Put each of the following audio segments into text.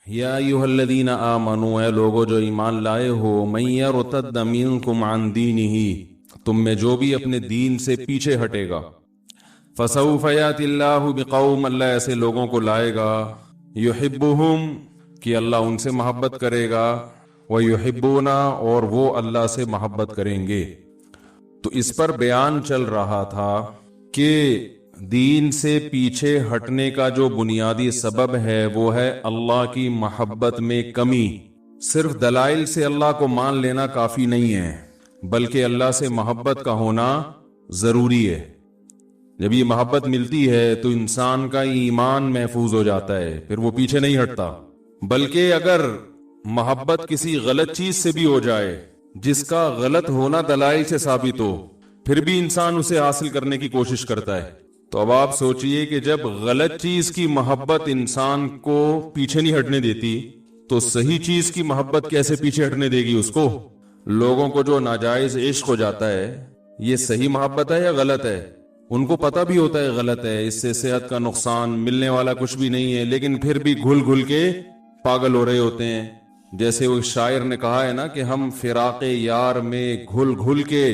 या अय्युहल्लज़ीना आमनू, है लोगो जो ईमान लाए हो, मन यर्तद्द मिनकुम अन दीनिही, तुम में जो भी अपने दीन से पीछे हटेगा, फसौफ यातिल्लाहु बिकौम, अल्लाह ऐसे लोगों को लाएगा, युहिब्बुहुम, कि अल्लाह उनसे मोहब्बत करेगा, व युहिब्बुना, और वो अल्लाह से मोहब्बत करेंगे। तो इस पर बयान चल रहा था कि दीन से पीछे हटने का जो बुनियादी सबब है वो है अल्लाह की मोहब्बत में कमी। सिर्फ दलाइल से अल्लाह को मान लेना काफी नहीं है, बल्कि अल्लाह से मोहब्बत का होना जरूरी है। जब ये मोहब्बत मिलती है तो इंसान का ईमान महफूज हो जाता है, फिर वो पीछे नहीं हटता। बल्कि अगर मोहब्बत किसी गलत चीज से भी हो जाए जिसका गलत होना दलाइल से साबित हो, फिर भी इंसान उसे हासिल करने की कोशिश करता है। तो अब आप सोचिए कि जब गलत चीज की मोहब्बत इंसान को पीछे नहीं हटने देती, तो सही चीज की मोहब्बत कैसे पीछे हटने देगी उसको। लोगों को जो नाजायज इश्क हो जाता है, ये सही मोहब्बत है या गलत है? उनको पता भी होता है गलत है, इससे सेहत का नुकसान, मिलने वाला कुछ भी नहीं है, लेकिन फिर भी घुल घुल के पागल हो रहे होते हैं। जैसे वो शायर ने कहा है ना कि हम फिराके यार में घुल घुल के,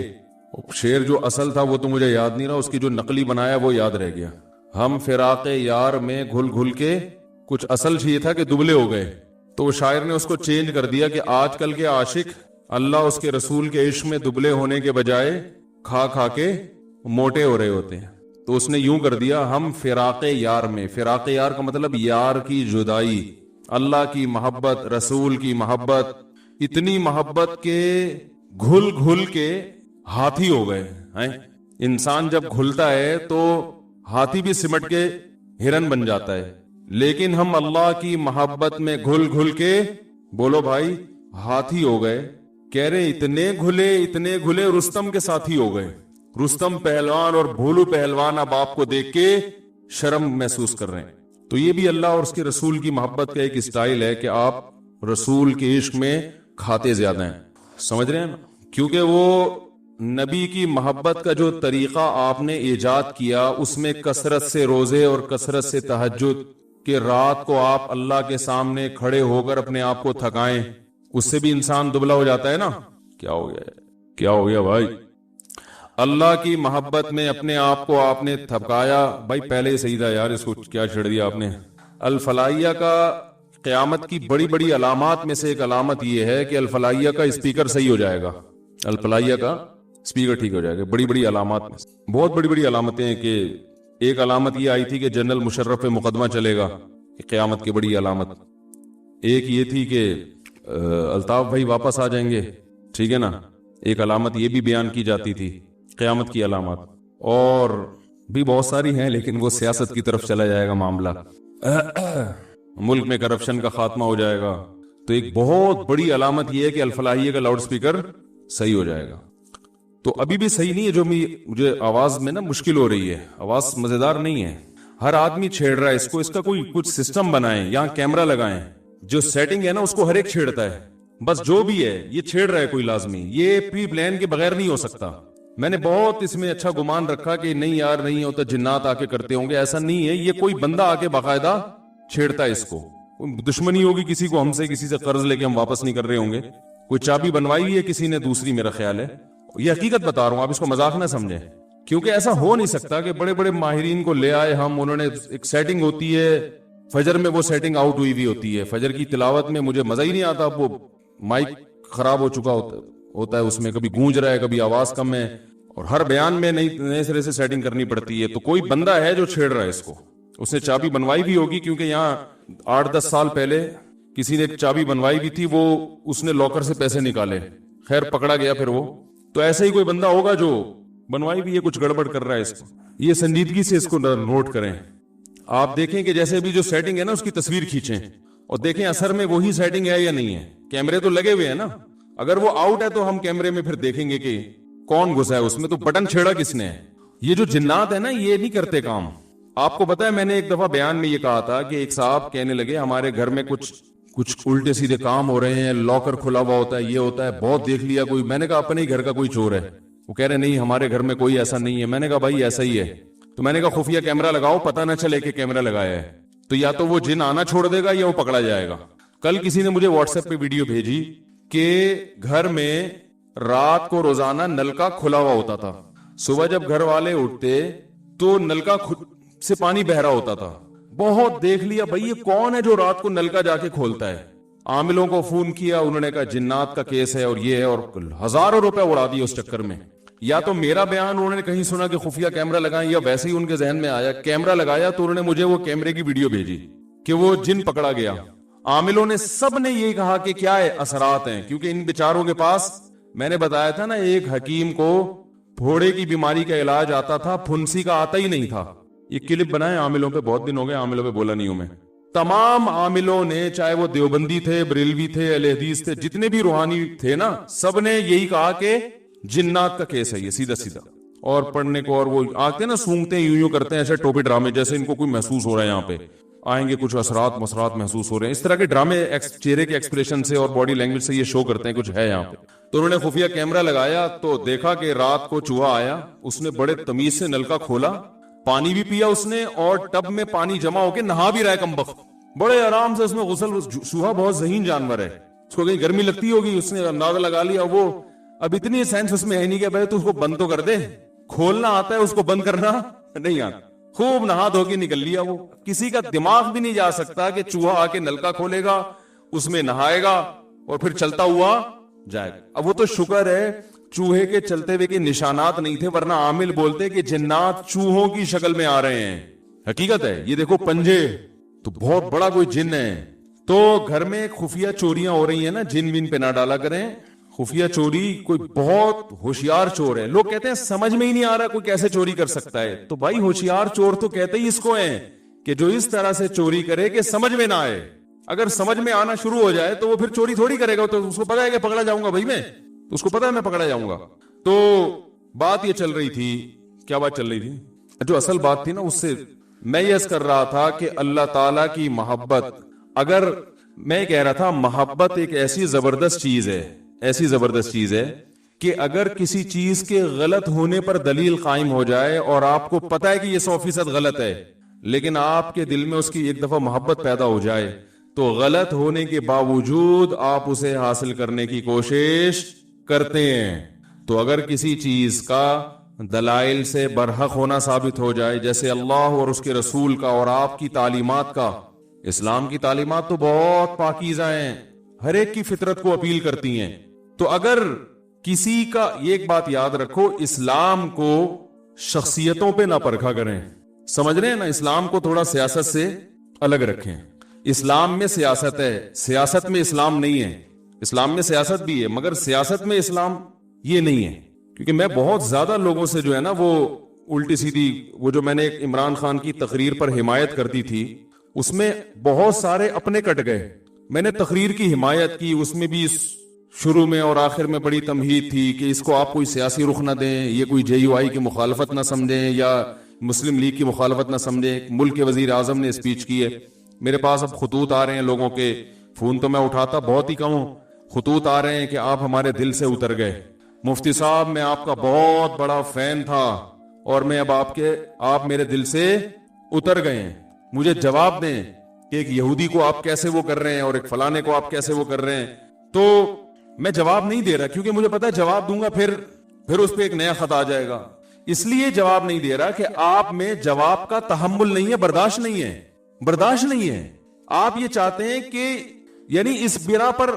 शेर जो असल था वो तो मुझे याद नहीं रहा, उसकी जो नकली बनाया वो याद रह गया। हम फिराके यार में घुल घुल के, कुछ असल चाहिए था कि दुबले हो गए, तो शायर ने उसको चेंज कर दिया कि आजकल के आशिक अल्लाह उसके रसूल के इश्क में दुबले होने के बजाय खा खा के मोटे हो रहे होते हैं। तो उसने यूं कर दिया, हम फिराके यार में। फिराके यार का मतलब यार की जुदाई, अल्लाह की मोहब्बत, रसूल की मोहब्बत, इतनी मोहब्बत के घुल घुल के हाथी हो गए हैं। इंसान जब घुलता है तो हाथी भी सिमट के हिरन बन जाता है, लेकिन हम अल्लाह की मोहब्बत में घुल घुल के, बोलो भाई, हाथी हो गए। कह रहे इतने घुले रुस्तम के साथी हो गए। रुस्तम पहलवान और भोलू पहलवान अब आपको देख के शर्म महसूस कर रहे हैं। तो ये भी अल्लाह और उसके रसूल की मोहब्बत का एक स्टाइल है कि आप रसूल के इश्क में खाते ज्यादा हैं। समझ रहे हैं ना? क्योंकि वो नबी की मोहब्बत का जो तरीका आपने ईजाद किया, उसमें कसरत से रोजे और कसरत से तहज्जुद, कि रात को आप अल्लाह के सामने खड़े होकर अपने आप को थकाएं, उससे भी इंसान दुबला हो जाता है ना। क्या हो गया भाई? अल्लाह की मोहब्बत में अपने आप को आपने थकाया। भाई पहले ही सही था यार, इसको क्या छेड़ दिया आपने। अल फलाहिया का क़यामत की बड़ी बड़ी अलामात में से एक अलामत यह है कि अल फलाहिया का स्पीकर सही हो जाएगा। अल फलाहिया का स्पीकर ठीक हो जाएगा। बड़ी बड़ी अलामत में बहुत बड़ी बड़ी अलामतें हैं कि एक अलामत ये आई थी कि जनरल मुशर्रफ पे मुकदमा चलेगा, क़यामत की बड़ी अलामत। एक ये थी कि अल्ताफ भाई वापस आ जाएंगे, ठीक है ना। एक अलामत ये भी बयान की जाती थी क़यामत की अलामत, और भी बहुत सारी हैं, लेकिन वो सियासत की तरफ चला जाएगा मामला। मुल्क में करप्शन का खात्मा हो जाएगा। तो एक बहुत बड़ी अलामत यह है कि अल-फलाहिया का लाउड स्पीकर सही हो जाएगा। तो अभी भी सही नहीं है, जो मुझे आवाज में ना मुश्किल हो रही है, आवाज मजेदार नहीं है। हर आदमी छेड़ रहा है इसको, इसका कोई कुछ सिस्टम बनाएं, यहाँ कैमरा लगाएं, जो सेटिंग है ना उसको हर एक छेड़ता है। बस जो भी है ये छेड़ रहा है कोई लाजमी, ये प्री प्लान के बगैर नहीं हो सकता। मैंने बहुत इसमें अच्छा गुमान रखा कि नहीं यार नहीं होता, जिन्नात आके करते होंगे, ऐसा नहीं है। ये कोई बंदा आके बाकायदा छेड़ता है इसको। दुश्मनी होगी किसी को हमसे, किसी से कर्ज लेके हम वापस नहीं कर रहे होंगे, कोई चाबी बनवाई हुई है किसी ने दूसरी, मेरा ख्याल है। ये हकीकत बता रहा हूं, आप इसको मजाक ना समझें, क्योंकि ऐसा हो नहीं सकता कि बड़े बड़े माहिरीन को ले आए हम, उन्होंने एक सेटिंग होती है फजर में, वो सेटिंग आउट हुई हुई होती है। फजर की तिलावत में मुझे मजा ही नहीं आता, वो माइक खराब हो चुका होता है, उसमें कभी गूंज रहा है, कभी आवाज कम है, और हर बयान में नए सिरे से सेटिंग करनी पड़ती है। तो कोई बंदा है जो छेड़ रहा है इसको, उसने चाबी बनवाई भी होगी, क्योंकि यहाँ 8-10 साल पहले किसी ने चाबी बनवाई भी थी, वो उसने लॉकर से पैसे निकाले, खैर पकड़ा गया फिर वो। तो ऐसे ही कोई बंदा होगा जो बनवाई भी है, कुछ गड़बड़ कर रहा है इसको। ये संजीदगी से इसको नोट करें। आप देखें कि जैसे अभी जो सेटिंग है ना उसकी तस्वीर खींचें और देखें असर में वही सेटिंग है या नहीं है। कैमरे तो लगे हुए हैं ना, अगर वो आउट है तो हम कैमरे में फिर देखेंगे कि कौन घुसा है उसमें, तो बटन छेड़ा किसने है। ये जो जिन्नात है ना ये नहीं करते काम। आपको पता है मैंने एक दफा बयान में ये कहा था कि एक साहब कहने लगे हमारे घर में कुछ उल्टे सीधे काम हो रहे हैं, लॉकर खुला हुआ होता है, ये होता है, बहुत देख लिया कोई। मैंने कहा अपने ही घर का कोई चोर है। वो कह रहे नहीं हमारे घर में कोई ऐसा नहीं है। मैंने कहा भाई ऐसा ही है। तो मैंने कहा खुफिया कैमरा लगाओ, पता ना चले कि कैमरा लगाया है, तो या तो वो जिन आना छोड़ देगा या वो पकड़ा जाएगा। कल किसी ने मुझे व्हाट्सएप पे वीडियो भेजी कि घर में रात को रोजाना नल का खुला हुआ होता था। सुबह जब घर वाले उठते तो नल का खुद से पानी बह रहा होता था। बहुत देख लिया भाई, ये कौन है जो रात को नल का जाके खोलता है। आमिलों को फोन किया, उन्होंने कहा जिन्नात का केस है और ये है, और हजारों रुपए उड़ा दिए उस चक्कर में। या तो मेरा बयान उन्होंने कहीं सुना कि खुफिया कैमरा लगाएं, या वैसे ही उनके जहन में आया कैमरा लगाया तो उन्होंने मुझे वो कैमरे की वीडियो भेजी कि वो जिन पकड़ा गया। आमिलों ने सब ने यही कहा कि क्या है, असरात हैं, क्योंकि इन बेचारों के पास, मैंने बताया था ना, एक हकीम को फोड़े की बीमारी का इलाज आता था, फुंसी का आता ही नहीं था। ये क्लिप बनाए आमिलों पे, बहुत दिन हो गए आमिलों पे बोला नहीं हूं मैं। तमाम आमिलों ने, चाहे वो देवबंदी थे, बरेलवी थे, अहले हदीस थे, जितने भी रूहानी थे ना, सब ने यही कहा कि जिन्नात का केस है ये, सीधा सीधा। और पढ़ने को, और वो आते ना सूंघते यूं यूं करते हैं ऐसे टोपी ड्रामे जैसे, इनको कोई महसूस हो रहा है यहाँ पे आएंगे कुछ असरात मसरात महसूस हो रहे हैं। इस तरह के ड्रामे चेहरे के एक्सप्रेशन से और बॉडी लैंग्वेज से ये शो करते हैं कुछ है यहाँ पे। तो उन्होंने खुफिया कैमरा लगाया तो देखा कि रात को चूहा आया, उसने बड़े तमीज से नलका खोला, पानी भी पिया उसने, और टब में पानी जमा होके नहा भी रहा है कमबख्त, बड़े आराम से उसमें गुसल। चूहा बहुत ज़हीन जानवर है, उसको कहीं गर्मी लगती होगी, उसने अंदाजा लगा लिया। वो अब इतनी सेंस उसमें है नहीं कि भाई तू उसको बंद तो कर दे, खोलना आता है, उसको बंद करना नहीं आता। खूब नहा धो के निकल लिया वो। किसी का दिमाग भी नहीं जा सकता कि चूहा आके नलका खोलेगा, उसमें नहाएगा और फिर चलता हुआ जाएगा। अब वो तो शुक्र है चूहे के चलते हुए के निशानात नहीं थे, वरना आमिल बोलते कि जिन्नात चूहों की शक्ल में आ रहे हैं। हकीकत है, ये देखो पंजे, तो बहुत बड़ा कोई जिन है। तो घर में खुफिया चोरियां हो रही है ना, जिन विन पे ना डाला करें। खुफिया चोरी, कोई बहुत होशियार चोर है, लोग कहते हैं समझ में ही नहीं आ रहा कोई कैसे चोरी कर सकता है। तो भाई होशियार चोर तो कहते ही इसको हैं कि जो इस तरह से चोरी करे कि समझ में ना आए। अगर समझ में आना शुरू हो जाए तो वो फिर चोरी थोड़ी करेगा, तो उसको पता है कि पकड़ा जाऊंगा भाई मैं, तो उसको पता है मैं पकड़ा जाऊंगा। तो बात ये चल रही थी, क्या बात चल रही थी, जो असल बात थी ना, उससे मैं ये कर रहा था कि अल्लाह ताला की मोहब्बत, अगर मैं कह रहा था मोहब्बत एक ऐसी जबरदस्त चीज है, ऐसी जबरदस्त चीज है कि अगर किसी चीज के गलत होने पर दलील कायम हो जाए और आपको पता है कि ये 100% गलत है, लेकिन आपके दिल में उसकी एक दफा मोहब्बत पैदा हो जाए, तो गलत होने के बावजूद आप उसे हासिल करने की कोशिश करते हैं। तो अगर किसी चीज का दलाइल से बरहक होना साबित हो जाए, जैसे अल्लाह और उसके रसूल का और आपकी तालीमात का, इस्लाम की तालीमात तो बहुत पाकीज़ा हैं, हर एक की फितरत को अपील करती हैं। तो अगर किसी का, ये एक बात याद रखो, इस्लाम को शख्सियतों पे ना परखा करें, समझ रहे हैं ना, इस्लाम को थोड़ा सियासत से अलग रखें। इस्लाम में सियासत है, सियासत में इस्लाम नहीं है। इस्लाम में सियासत भी है मगर सियासत में इस्लाम ये नहीं है। क्योंकि मैं बहुत ज्यादा लोगों से जो है ना वो उल्टी सीधी, वो जो मैंने एक इमरान खान की तकरीर पर हिमायत कर दी थी, उसमें बहुत सारे अपने कट गए। मैंने तकरीर की हिमायत की, उसमें भी शुरू में और आखिर में बड़ी तमहीद थी कि इसको आप कोई सियासी रुख ना दें, ये कोई JUI की मुखालफत ना समझें या मुस्लिम लीग की मुखालफत ना समझें। मुल्क के वजीर आजम ने स्पीच की है, मेरे पास अब खतूत आ रहे हैं लोगों के, फोन तो मैं उठाता बहुत ही कम हूं, खतूत आ रहे हैं कि आप हमारे दिल से उतर गए मुफ्ती साहब, मैं आपका बहुत बड़ा फैन था और मैं अब आप मेरे दिल से उतर गए हैं, मुझे जवाब दें कि एक यहूदी को आप कैसे वो कर रहे हैं और एक फलाने को आप कैसे वो कर रहे हैं। तो मैं जवाब नहीं दे रहा क्योंकि मुझे पता है जवाब दूंगा फिर उस पर एक नया खत आ जाएगा, इसलिए जवाब नहीं दे रहा कि आप में जवाब का तहम्मुल नहीं है, बर्दाश्त नहीं है, बर्दाश्त नहीं है। आप ये चाहते हैं कि यानी इस बिरा पर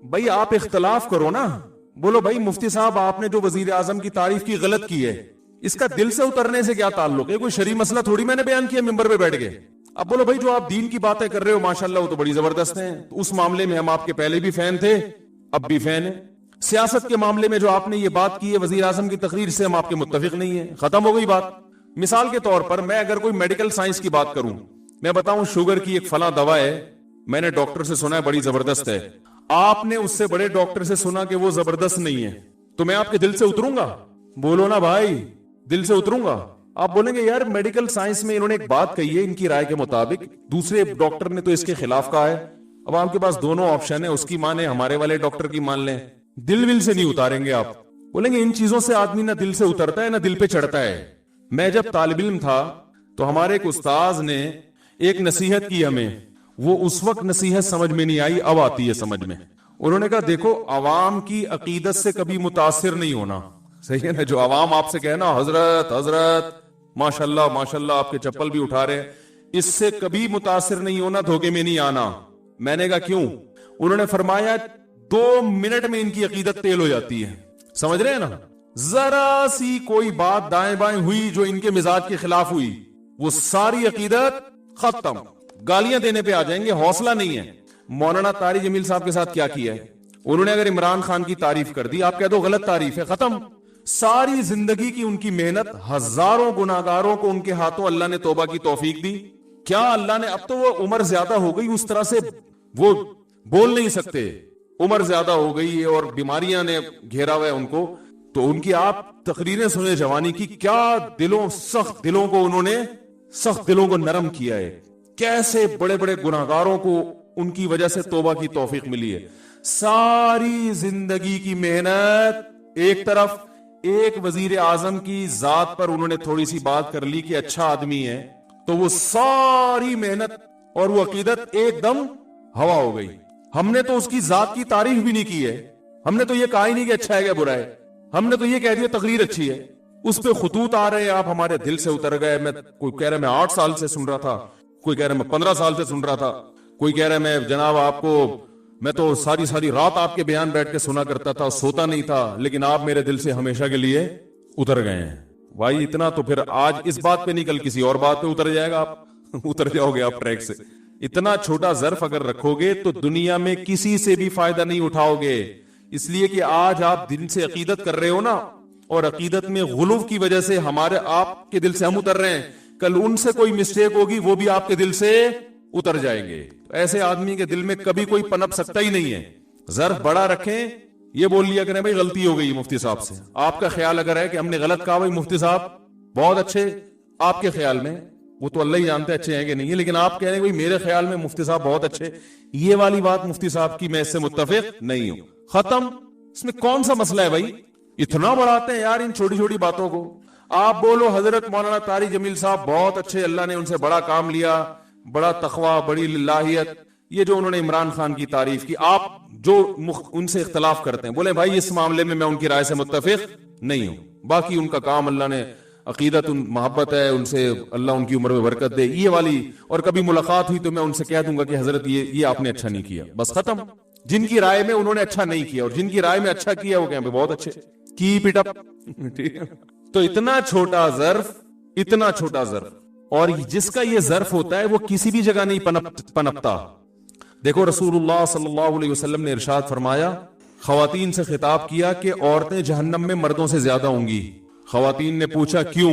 भाई आप इख्तलाफ करो ना, बोलो भाई मुफ्ती साहब आपने जो वजीर आजम की तारीफ की गलत की है, इसका दिल से उतरने से क्या ताल्लुक है, कोई शरई मसला थोड़ी मैंने बयान किया मिंबर पे बैठ के। अब बोलो भाई जो आप दीन की बातें कर रहे हो माशाल्लाह वो तो बड़ी जबरदस्त हैं, उस मामले में हम आपके पहले भी फैन थे अब भी फैन है। सियासत के मामले में जो आपने ये बात की है वजीर आजम की तकरीर से, हम आपके मुत्तफिक नहीं है, खत्म हो गई बात। मिसाल के तौर पर मैं अगर कोई मेडिकल साइंस की बात करूं, मैं बताऊं शुगर की एक फला दवा है, मैंने डॉक्टर से सुना है बड़ी जबरदस्त है, आपने उससे बड़े डॉक्टर से सुना कि वो जबरदस्त नहीं है, तो मैं आपके दिल से उतरूंगा? बोलो ना भाई, दिल से उतरूंगा? आप बोलेंगे यार मेडिकल साइंस में इन्होंने एक बात कही है इनकी राय के मुताबिक, दूसरे डॉक्टर ने तो इसके खिलाफ कहा है, अब आपके पास दोनों ऑप्शन है, उसकी माने हमारे वाले डॉक्टर की मान लें, दिल विल से नहीं उतारेंगे आप। बोलेंगे इन चीजों से आदमी ना दिल से उतरता है ना दिल पे चढ़ता है। मैं जब तालिब इल्म था तो हमारे एक उस्ताज ने एक नसीहत की हमें, वो उस वक्त नसीहत समझ में नहीं आई, अब आती है समझ में। उन्होंने कहा देखो, अवाम की अकीदत से कभी मुतासिर नहीं होना, सही है ना। जो अवाम आपसे कहे ना हजरत हजरत माशाल्लाह माशाल्लाह, आपके चप्पल भी उठा रहे, इससे कभी मुतासिर नहीं होना, धोखे में नहीं आना। मैंने कहा क्यों? उन्होंने फरमाया 2 मिनट में इनकी अकीदत तेल हो जाती है, समझ रहे हैं ना। जरा सी कोई बात दाएं बाएं हुई जो इनके मिजाज के खिलाफ हुई, वो सारी अकीदत खत्म, गालियां देने पे आ जाएंगे, हौसला नहीं है। मौलाना तारिक जमील साहब के साथ क्या किया है उन्होंने? अगर इमरान खान की तारीफ कर दी, आप कह दो गलत तारीफ है, खत्म। सारी जिंदगी की उनकी मेहनत, हजारों गुनाहगारों को उनके हाथों अल्लाह ने तौबा की तौफीक दी। क्या अल्लाह ने, अब तो वो उम्र ज्यादा हो गई, उस तरह से वो बोल नहीं सकते, उम्र ज्यादा हो गई है और बीमारियां ने घेरा हुआ है उनको, तो उनकी आप तकरीरें सुने जवानी की, क्या दिलों, सख्त दिलों को उन्होंने, सख्त दिलों को नरम किया है। कैसे बड़े बड़े गुनाहगारों को उनकी वजह से तौबा की तौफीक मिली है। सारी जिंदगी की मेहनत एक तरफ, एक वजीर आजम की जात पर उन्होंने थोड़ी सी बात कर ली कि अच्छा आदमी है, तो वो सारी मेहनत और वो अकीदत एकदम हवा हो गई। हमने तो उसकी जात की तारीफ भी नहीं की है, हमने तो ये कहा ही नहीं कि अच्छा है क्या बुरा है, हमने तो ये कह दिया तकरीर अच्छी है। उस पे खुतूत आ रहे हैं, आप हमारे दिल से उतर गए। मैं, कोई कह रहा है मैं 8 साल से सुन रहा था, कोई कह रहा है मैं 15 साल से सुन रहा था, कोई कह रहा है मैं जनाब आपको, मैं तो सारी सारी रात आपके बयान बैठ के सुना करता था, सोता नहीं था, लेकिन आप मेरे दिल से हमेशा के लिए उतर गए हैं। भाई इतना तो फिर आज इस बात पे नहीं, कल किसी और बात पे उतर जाएगा, आप उतर जाओगे आप ट्रैक से। इतना छोटा ज़र्फ अगर रखोगे तो दुनिया में किसी से भी फायदा नहीं उठाओगे। इसलिए कि आज आप दिल से अकीदत कर रहे हो ना, और अकीदत में गुलूफ की वजह से हमारे, आपके दिल से हम उतर रहे हैं, कल उनसे कोई मिस्टेक होगी वो भी आपके दिल से उतर जाएंगे। तो ऐसे आदमी के दिल में कभी कोई पनप सकता ही नहीं है। ज़र्फ बड़ा रखें, ये बोल लिया करें भाई गलती हो गई मुफ्ती साहब से। आपका ख्याल अगर है कि हमने गलत कहा, भाई मुफ्ती साहब बहुत अच्छे, आपके ख्याल में, वो तो अल्लाह ही जानते अच्छे हैं कि नहीं है, लेकिन आप कह रहे हैं भाई मेरे ख्याल में मुफ्ती साहब बहुत अच्छे, ये वाली बात मुफ्ती साहब की मैं इससे मुत्तफिक नहीं हूं, खत्म। इसमें कौन सा मसला है भाई? इतना बढ़ाते हैं यार इन छोटी छोटी बातों को। आप बोलो हजरत मौलाना तारिक जमील साहब बहुत अच्छे, अल्लाह ने उनसे बड़ा काम लिया, बड़ा तकवा, बड़ी लाहियत, ये जो उन्होंने इमरान खान की तारीफ की, आप जो उनसे इख्तलाफ करते हैं, बोले भाई इस मामले में मैं उनकी राय से मुत्तफिक नहीं हूं, बाकी उनका काम अल्लाह ने, अकीदत मोहब्बत है उनसे, अल्लाह उनकी उम्र में बरकत दे, ये वाली। और कभी मुलाकात हुई तो मैं उनसे कह दूंगा कि हजरत ये आपने अच्छा नहीं किया, बस खत्म। जिनकी राय में उन्होंने अच्छा नहीं किया और जिनकी राय में अच्छा किया वो कहें बहुत अच्छे, कीप इट अप, ठीक है। तो इतना छोटा ज़र्फ, इतना छोटा ज़र्फ, और जिसका ये ज़र्फ होता है वो किसी भी जगह नहीं पनपता। देखो रसूलुल्लाह सल्लल्लाहु अलैहि वसल्लम ने इरशाद फरमाया, खवातीन से खिताब किया कि औरतें जहन्नम में मर्दों से ज्यादा होंगी। खवातीन ने पूछा क्यों?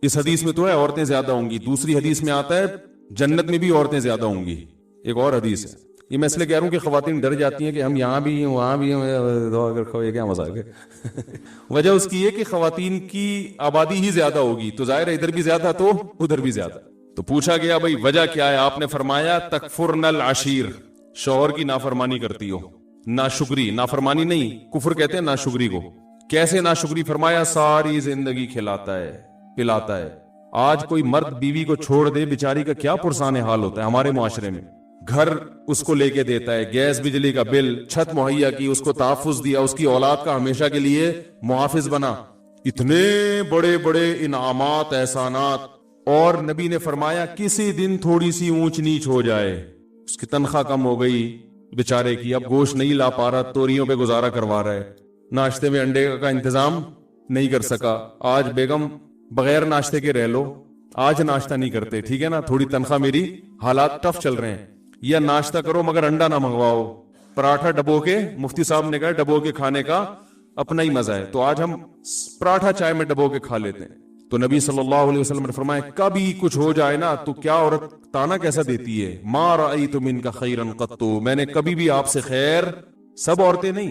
इस हदीस में तो है औरतें ज्यादा होंगी, दूसरी हदीस में आता है जन्नत में भी औरतें ज्यादा होंगी, एक और हदीस है। ये मैं इसलिए कह रहा हूं कि खवातीन डर जाती हैं कि हम यहाँ भी हैं वहां भी हैं, क्या मजाक है। वजह उसकी है कि खवातीन की आबादी ही ज्यादा होगी, तो जाहिर है इधर भी ज्यादा तो उधर भी ज्यादा। तो पूछा गया भाई वजह क्या है? आपने फरमाया तकफुरनल आशीर, शौहर की नाफरमानी करती हो, नाशुक्री, नाफरमानी नहीं कुफर कहते हैं नाशुक्री को। कैसे नाशुक्री? फरमाया सारी जिंदगी खिलाता है पिलाता है। आज कोई मर्द बीवी को छोड़ दे, बेचारी का क्या पुरसाने हाल होता है हमारे मुआशरे में। घर उसको लेके देता है, गैस बिजली का बिल, छत मुहैया की, उसको तहफ्फुज दिया, उसकी औलाद का हमेशा के लिए मुहाफिज बना, इतने बड़े बड़े इनामात एहसानात। और नबी ने फरमाया किसी दिन थोड़ी सी ऊंच नीच हो जाए, उसकी तनख्वाह कम हो गई बेचारे की, अब गोश्त नहीं ला पा रहा, तोरियों पे गुजारा करवा रहा है, नाश्ते में अंडे का इंतजाम नहीं कर सका, आज बेगम बगैर नाश्ते के रह लो, आज नाश्ता नहीं करते, ठीक है ना, थोड़ी तनख्वाह मेरी, हालात टफ चल रहे हैं, या नाश्ता करो मगर अंडा ना मंगवाओ, पराठा डबो के, मुफ्ती साहब ने कहा डबो के खाने का अपना ही मजा है, तो आज हम पराठा चाय में डबो के खा लेते हैं। तो नबी सल्लल्लाहु अलैहि वसल्लम ने फरमाया कभी कुछ हो जाए ना तो क्या औरत ताना कैसा देती है, मा रअयतु मिनका खैरन कत्तु, मैंने कभी भी आपसे खैर, सब औरतें नहीं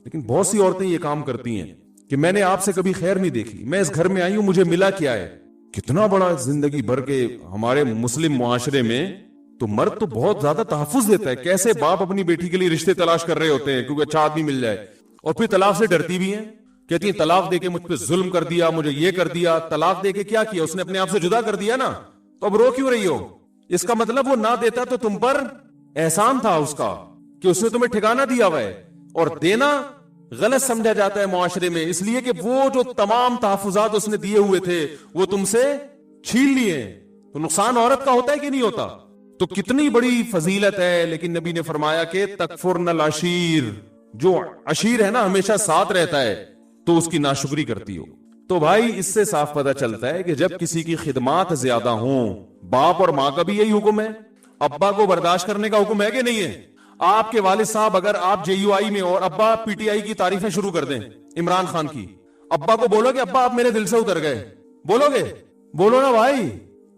लेकिन बहुत सी औरतें ये काम करती हैं कि मैंने आपसे कभी खैर नहीं देखी, मैं इस घर में आई हूं मुझे मिला क्या है। कितना बड़ा जिंदगी भर के हमारे मुस्लिम मुआशरे में तो मर्द तो बहुत ज्यादा तहफ्फुज देता है, कैसे बाप अपनी बेटी के लिए रिश्ते तलाश कर रहे होते हैं क्योंकि अच्छा आदमी मिल जाए, और फिर तलाक से डरती भी हैं, कहती है तलाक देके मुझ पे जुल्म कर दिया, मुझे ये कर दिया। तलाक देके क्या किया? उसने अपने आप से जुदा कर दिया ना, तो अब रो क्यों रही हो? इसका मतलब वो ना देता तो तुम पर एहसान था उसका कि उसने तुम्हें ठिकाना दिया हुआ है। और देना गलत समझा जाता है मुआशरे में, इसलिए कि वो जो तमाम तहफुजात उसने दिए हुए थे वो तुमसे छीन लिए। तो नुकसान औरत का होता है कि नहीं होता? तो कितनी बड़ी फजीलत है। लेकिन नबी ने फरमाया कि तकफुरनल अशीर, जो अशीर है ना हमेशा साथ रहता है, तो उसकी नाशुक्री करती हो। तो भाई इससे साफ पता चलता है कि जब किसी की खिदमात ज्यादा हो, बाप और माँ का भी यही हुक्म है, अब्बा को बर्दाश्त करने का हुक्म है कि नहीं है? आपके वालिद साहब अगर आप JUI में और अब्बा PTI की तारीफें शुरू कर दें इमरान खान की, अब्बा को बोलोगे अब्बा आप मेरे दिल से उतर गए? बोलोगे? बोलो ना भाई।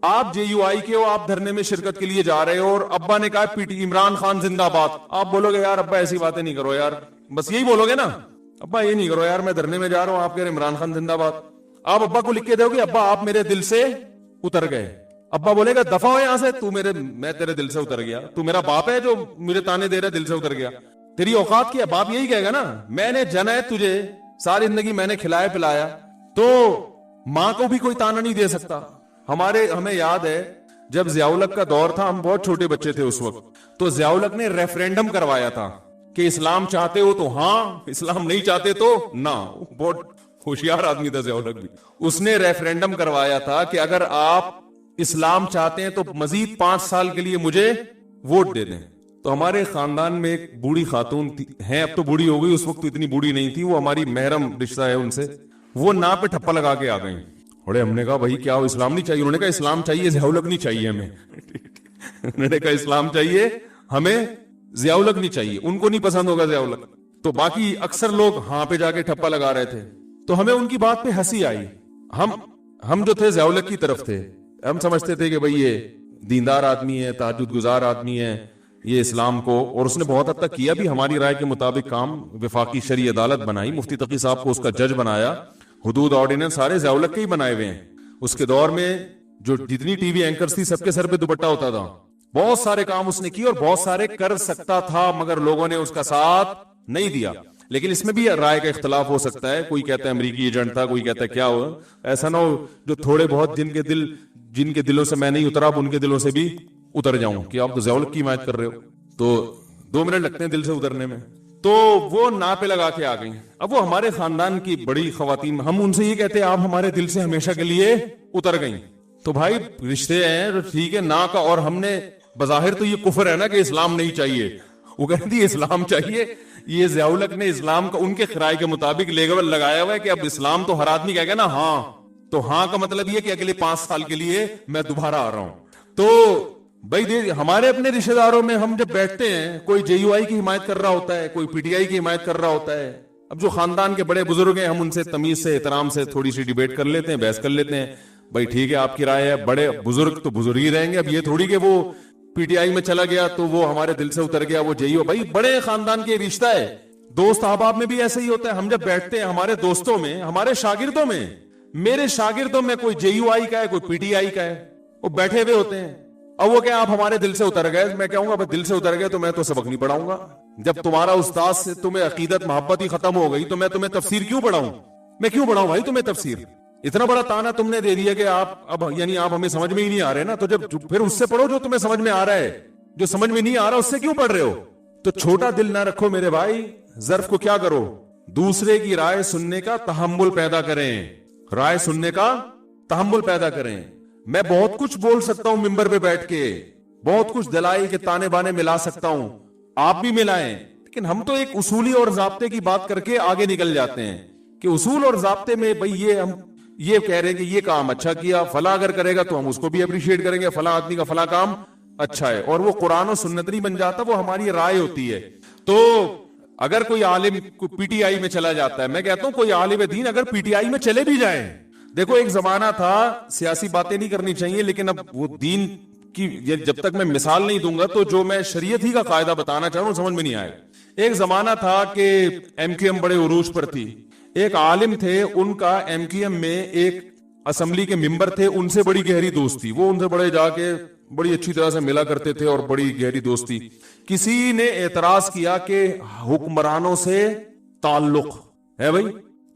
आप JUI के हो, आप धरने में शिरकत के लिए जा रहे हो और अब्बा ने कहा PT इमरान खान जिंदाबाद, आप बोलोगे यार अब्बा ऐसी बातें नहीं करो यार, बस यही बोलोगे ना, अब्बा ये नहीं करो यार, मैं धरने में जा रहा हूं, आप कह रहे इमरान खान जिंदाबाद। आप अब्बा को लिख के दोगे अब्बा आप मेरे दिल से उतर गए। अब्बा बोलेगा दफा हो यहां से, मैं तेरे दिल से उतर गया, तू मेरा बाप है जो मुझे ताने दे रहा है दिल से उतर गया, तेरी औकात क्या? बाप यही कहेगा ना, मैंने जना है तुझे, सारी जिंदगी मैंने खिलाया पिलाया, तो मां को भी कोई ताना नहीं दे सकता। हमें याद है जब ज़ियाउल हक का दौर था, हम बहुत छोटे बच्चे थे उस वक्त, तो ज़ियाउल हक ने रेफरेंडम करवाया था कि इस्लाम चाहते हो तो हाँ, इस्लाम नहीं चाहते तो ना। बहुत होशियार आदमी था ज़ियाउल हक भी। उसने रेफरेंडम करवाया था कि अगर आप इस्लाम चाहते हैं तो मजीद 5 साल के लिए मुझे वोट दे दें। तो हमारे खानदान में एक बूढ़ी खातून है, अब तो बूढ़ी हो गई, उस वक्त तो इतनी बूढ़ी नहीं थी, वो हमारी महरम रिश्ता है उनसे, वो ना पे ठप्पा लगा के आ गई। और हमने कहा भाई क्या हो, इस्लाम नहीं चाहिए? उन्होंने कहा इस्लाम चाहिए, ज़ियाउल हक नहीं चाहिए हमें। उन्होंने कहा इस्लाम चाहिए हमें, ज़ियाउल हक नहीं चाहिए। उनको नहीं पसंद होगा ज़ियाउल हक, तो बाकी अक्सर लोग हाँ पे जाके ठप्पा लगा रहे थे। तो हमें उनकी बात पे हंसी आई। हम जो थे ज़ियाउल हक की तरफ थे, हम समझते थे कि भाई ये दीनदार आदमी है, तहज्जुद गुजार आदमी है, ये इस्लाम को, और उसने बहुत हद तक किया भी हमारी राय के मुताबिक काम। वफाकी शरी अदालत बनाई, मुफ्ती तकी साहब को उसका जज बनाया, हुदूद ऑर्डिनेंस सारे ज़ियाउल हक के ही बनाए हुए हैं। उसके दौर में जो जितनी टीवी एंकर्स थी सबके सर पे दुपट्टा होता था। बहुत सारे काम उसने किए और बहुत सारे कर सकता था, मगर लोगों ने उसका साथ नहीं दिया। लेकिन इसमें भी राय का इख्तलाफ हो सकता है, कोई कहता है अमरीकी एजेंट था, कोई कहता है क्या हो। ऐसा ना हो जो थोड़े बहुत जिनके दिलों से मैं नहीं उतरा, अब उनके दिलों से भी उतर जाऊं कि आप तो ज़ियाउल हक की हिमायत कर रहे हो। तो 2 मिनट लगते हैं दिल से उतरने में। तो वो ना पे लगा के आ गई। अब वो हमारे खानदान की बड़ी खवातीन, हम उनसे ये कहते हैं आप हमारे दिल से हमेशा के लिए उतर गई। तो भाई रिश्ते हैं ठीक है ना का, और हमने बज़ाहिर तो ये कुफर है ना कि इस्लाम नहीं चाहिए, वो कहती है इस्लाम चाहिए। ये ज़ियाउल हक ने इस्लाम का उनके खराय के मुताबिक लेवल लगाया हुआ है कि अब इस्लाम तो हर आदमी कहेगा ना हाँ, तो हाँ का मतलब ये कि अगले 5 साल के लिए मैं दोबारा आ रहा हूं। तो भाई हमारे अपने रिश्तेदारों में हम जब बैठते हैं, कोई JUI की हिमायत कर रहा होता है, कोई PTI की हिमायत कर रहा होता है। अब जो खानदान के बड़े बुजुर्ग हैं, हम उनसे तमीज से एहतराम से थोड़ी सी डिबेट कर लेते हैं, बहस कर लेते हैं, भाई ठीक है आपकी राय है, बड़े बुजुर्ग तो बुजुर्ग ही रहेंगे। अब ये थोड़ी कि वो PTI में चला गया तो वो हमारे दिल से उतर गया, वो JUI। भाई बड़े खानदान के रिश्ता है। दोस्त अहबाब में भी ऐसा ही होता है। हम जब बैठते हैं, हमारे दोस्तों में, हमारे शागिर्दों में, मेरे शागिर्दों में कोई JUI का है, कोई PTI का है, वो बैठे हुए होते हैं। अब वो क्या आप हमारे दिल से उतर गए? मैं कहूंगा दिल से उतर गए तो मैं तो सबक नहीं पढ़ाऊंगा। जब तुम्हारा उस्ताद से तुम्हें अकीदत मोहब्बत ही खत्म हो गई तो मैं तुम्हें तफसीर क्यों पढ़ाऊं? मैं क्यों पढ़ाऊं भाई तुम्हें तफसीर? इतना बड़ा ताना तुमने दे दिया कि आप अब यानी आप हमें समझ में ही नहीं आ रहे ना, तो जब फिर उससे पढ़ो जो तुम्हें समझ में आ रहा है। जो समझ में नहीं आ रहा उससे क्यों पढ़ रहे हो? तो छोटा दिल ना रखो मेरे भाई, ज़र्फ को क्या करो, दूसरे की राय सुनने का तहम्मुल पैदा करें, राय सुनने का तहम्मुल पैदा करें। मैं बहुत कुछ बोल सकता हूं मिंबर पे बैठ के, बहुत कुछ दलाइल के ताने बाने मिला सकता हूं, आप भी मिलाएं, लेकिन हम तो एक उसूली और जाब्ते की बात करके आगे निकल जाते हैं कि उसूल और जाब्ते में भाई ये हम ये कह रहे हैं कि ये काम अच्छा किया, फला अगर करेगा तो हम उसको भी अप्रिशिएट करेंगे, फला आदमी का फला काम अच्छा है, और वो कुरान और सुन्नत नहीं बन जाता, वो हमारी राय होती है। तो अगर कोई आलिम PTI में चला जाता है, मैं कहता हूं कोई आलिम दीन अगर PTI में चले भी जाए, देखो एक जमाना था, सियासी बातें नहीं करनी चाहिए, लेकिन अब वो दीन की जब तक मैं मिसाल नहीं दूंगा तो जो मैं शरीयत ही का कायदा बताना चाह रहा हूं समझ में नहीं आएगा। एक जमाना था कि MQM बड़े उरूज पर थी, एक आलिम थे, उनका MQM में एक असेंबली के मेंबर थे, उनसे बड़ी गहरी दोस्ती, वो उनसे बड़े जाके बड़ी अच्छी तरह से मिला करते थे और बड़ी गहरी दोस्ती। किसी ने एतराज किया कि हुक्मरानों से ताल्लुक है भाई,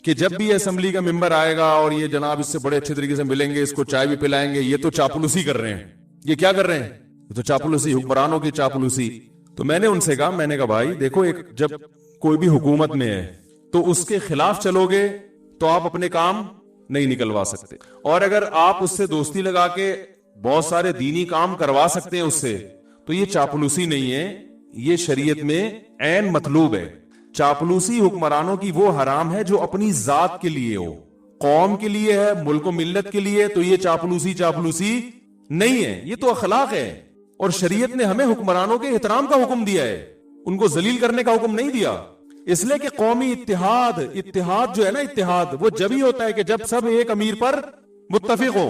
कि जब भी असेंबली का मेंबर आएगा और ये जनाब इससे बड़े अच्छे तरीके से मिलेंगे, इसको चाय भी पिलाएंगे, ये तो चापलूसी कर रहे हैं। ये क्या कर रहे हैं? ये तो चापलूसी, हुक्मरानों की चापलूसी। तो मैंने उनसे कहा, मैंने कहा भाई देखो, एक जब कोई भी हुकूमत में है तो उसके खिलाफ चलोगे तो आप अपने काम नहीं निकलवा सकते, और अगर आप उससे दोस्ती लगा के बहुत सारे दीनी काम करवा सकते हैं उससे, तो ये चापलूसी नहीं है, ये शरीयत में ऐन मतलूब है। चापलूसी हुक्मरानों की वो हराम है जो अपनी जात के लिए हो, कौम के लिए है, मुल्क व मिल्लत के लिए, तो ये चापलूसी नहीं है, ये तो अखलाक है। और शरीयत ने हमें हुक्मरानों के एहतराम का हुक्म दिया है, उनको जलील करने का हुक्म नहीं दिया। इसलिए कि कौमी इत्तिहाद जो है ना, इत्तिहाद वो जब ही होता है कि जब सब एक अमीर पर मुत्तफिक हो,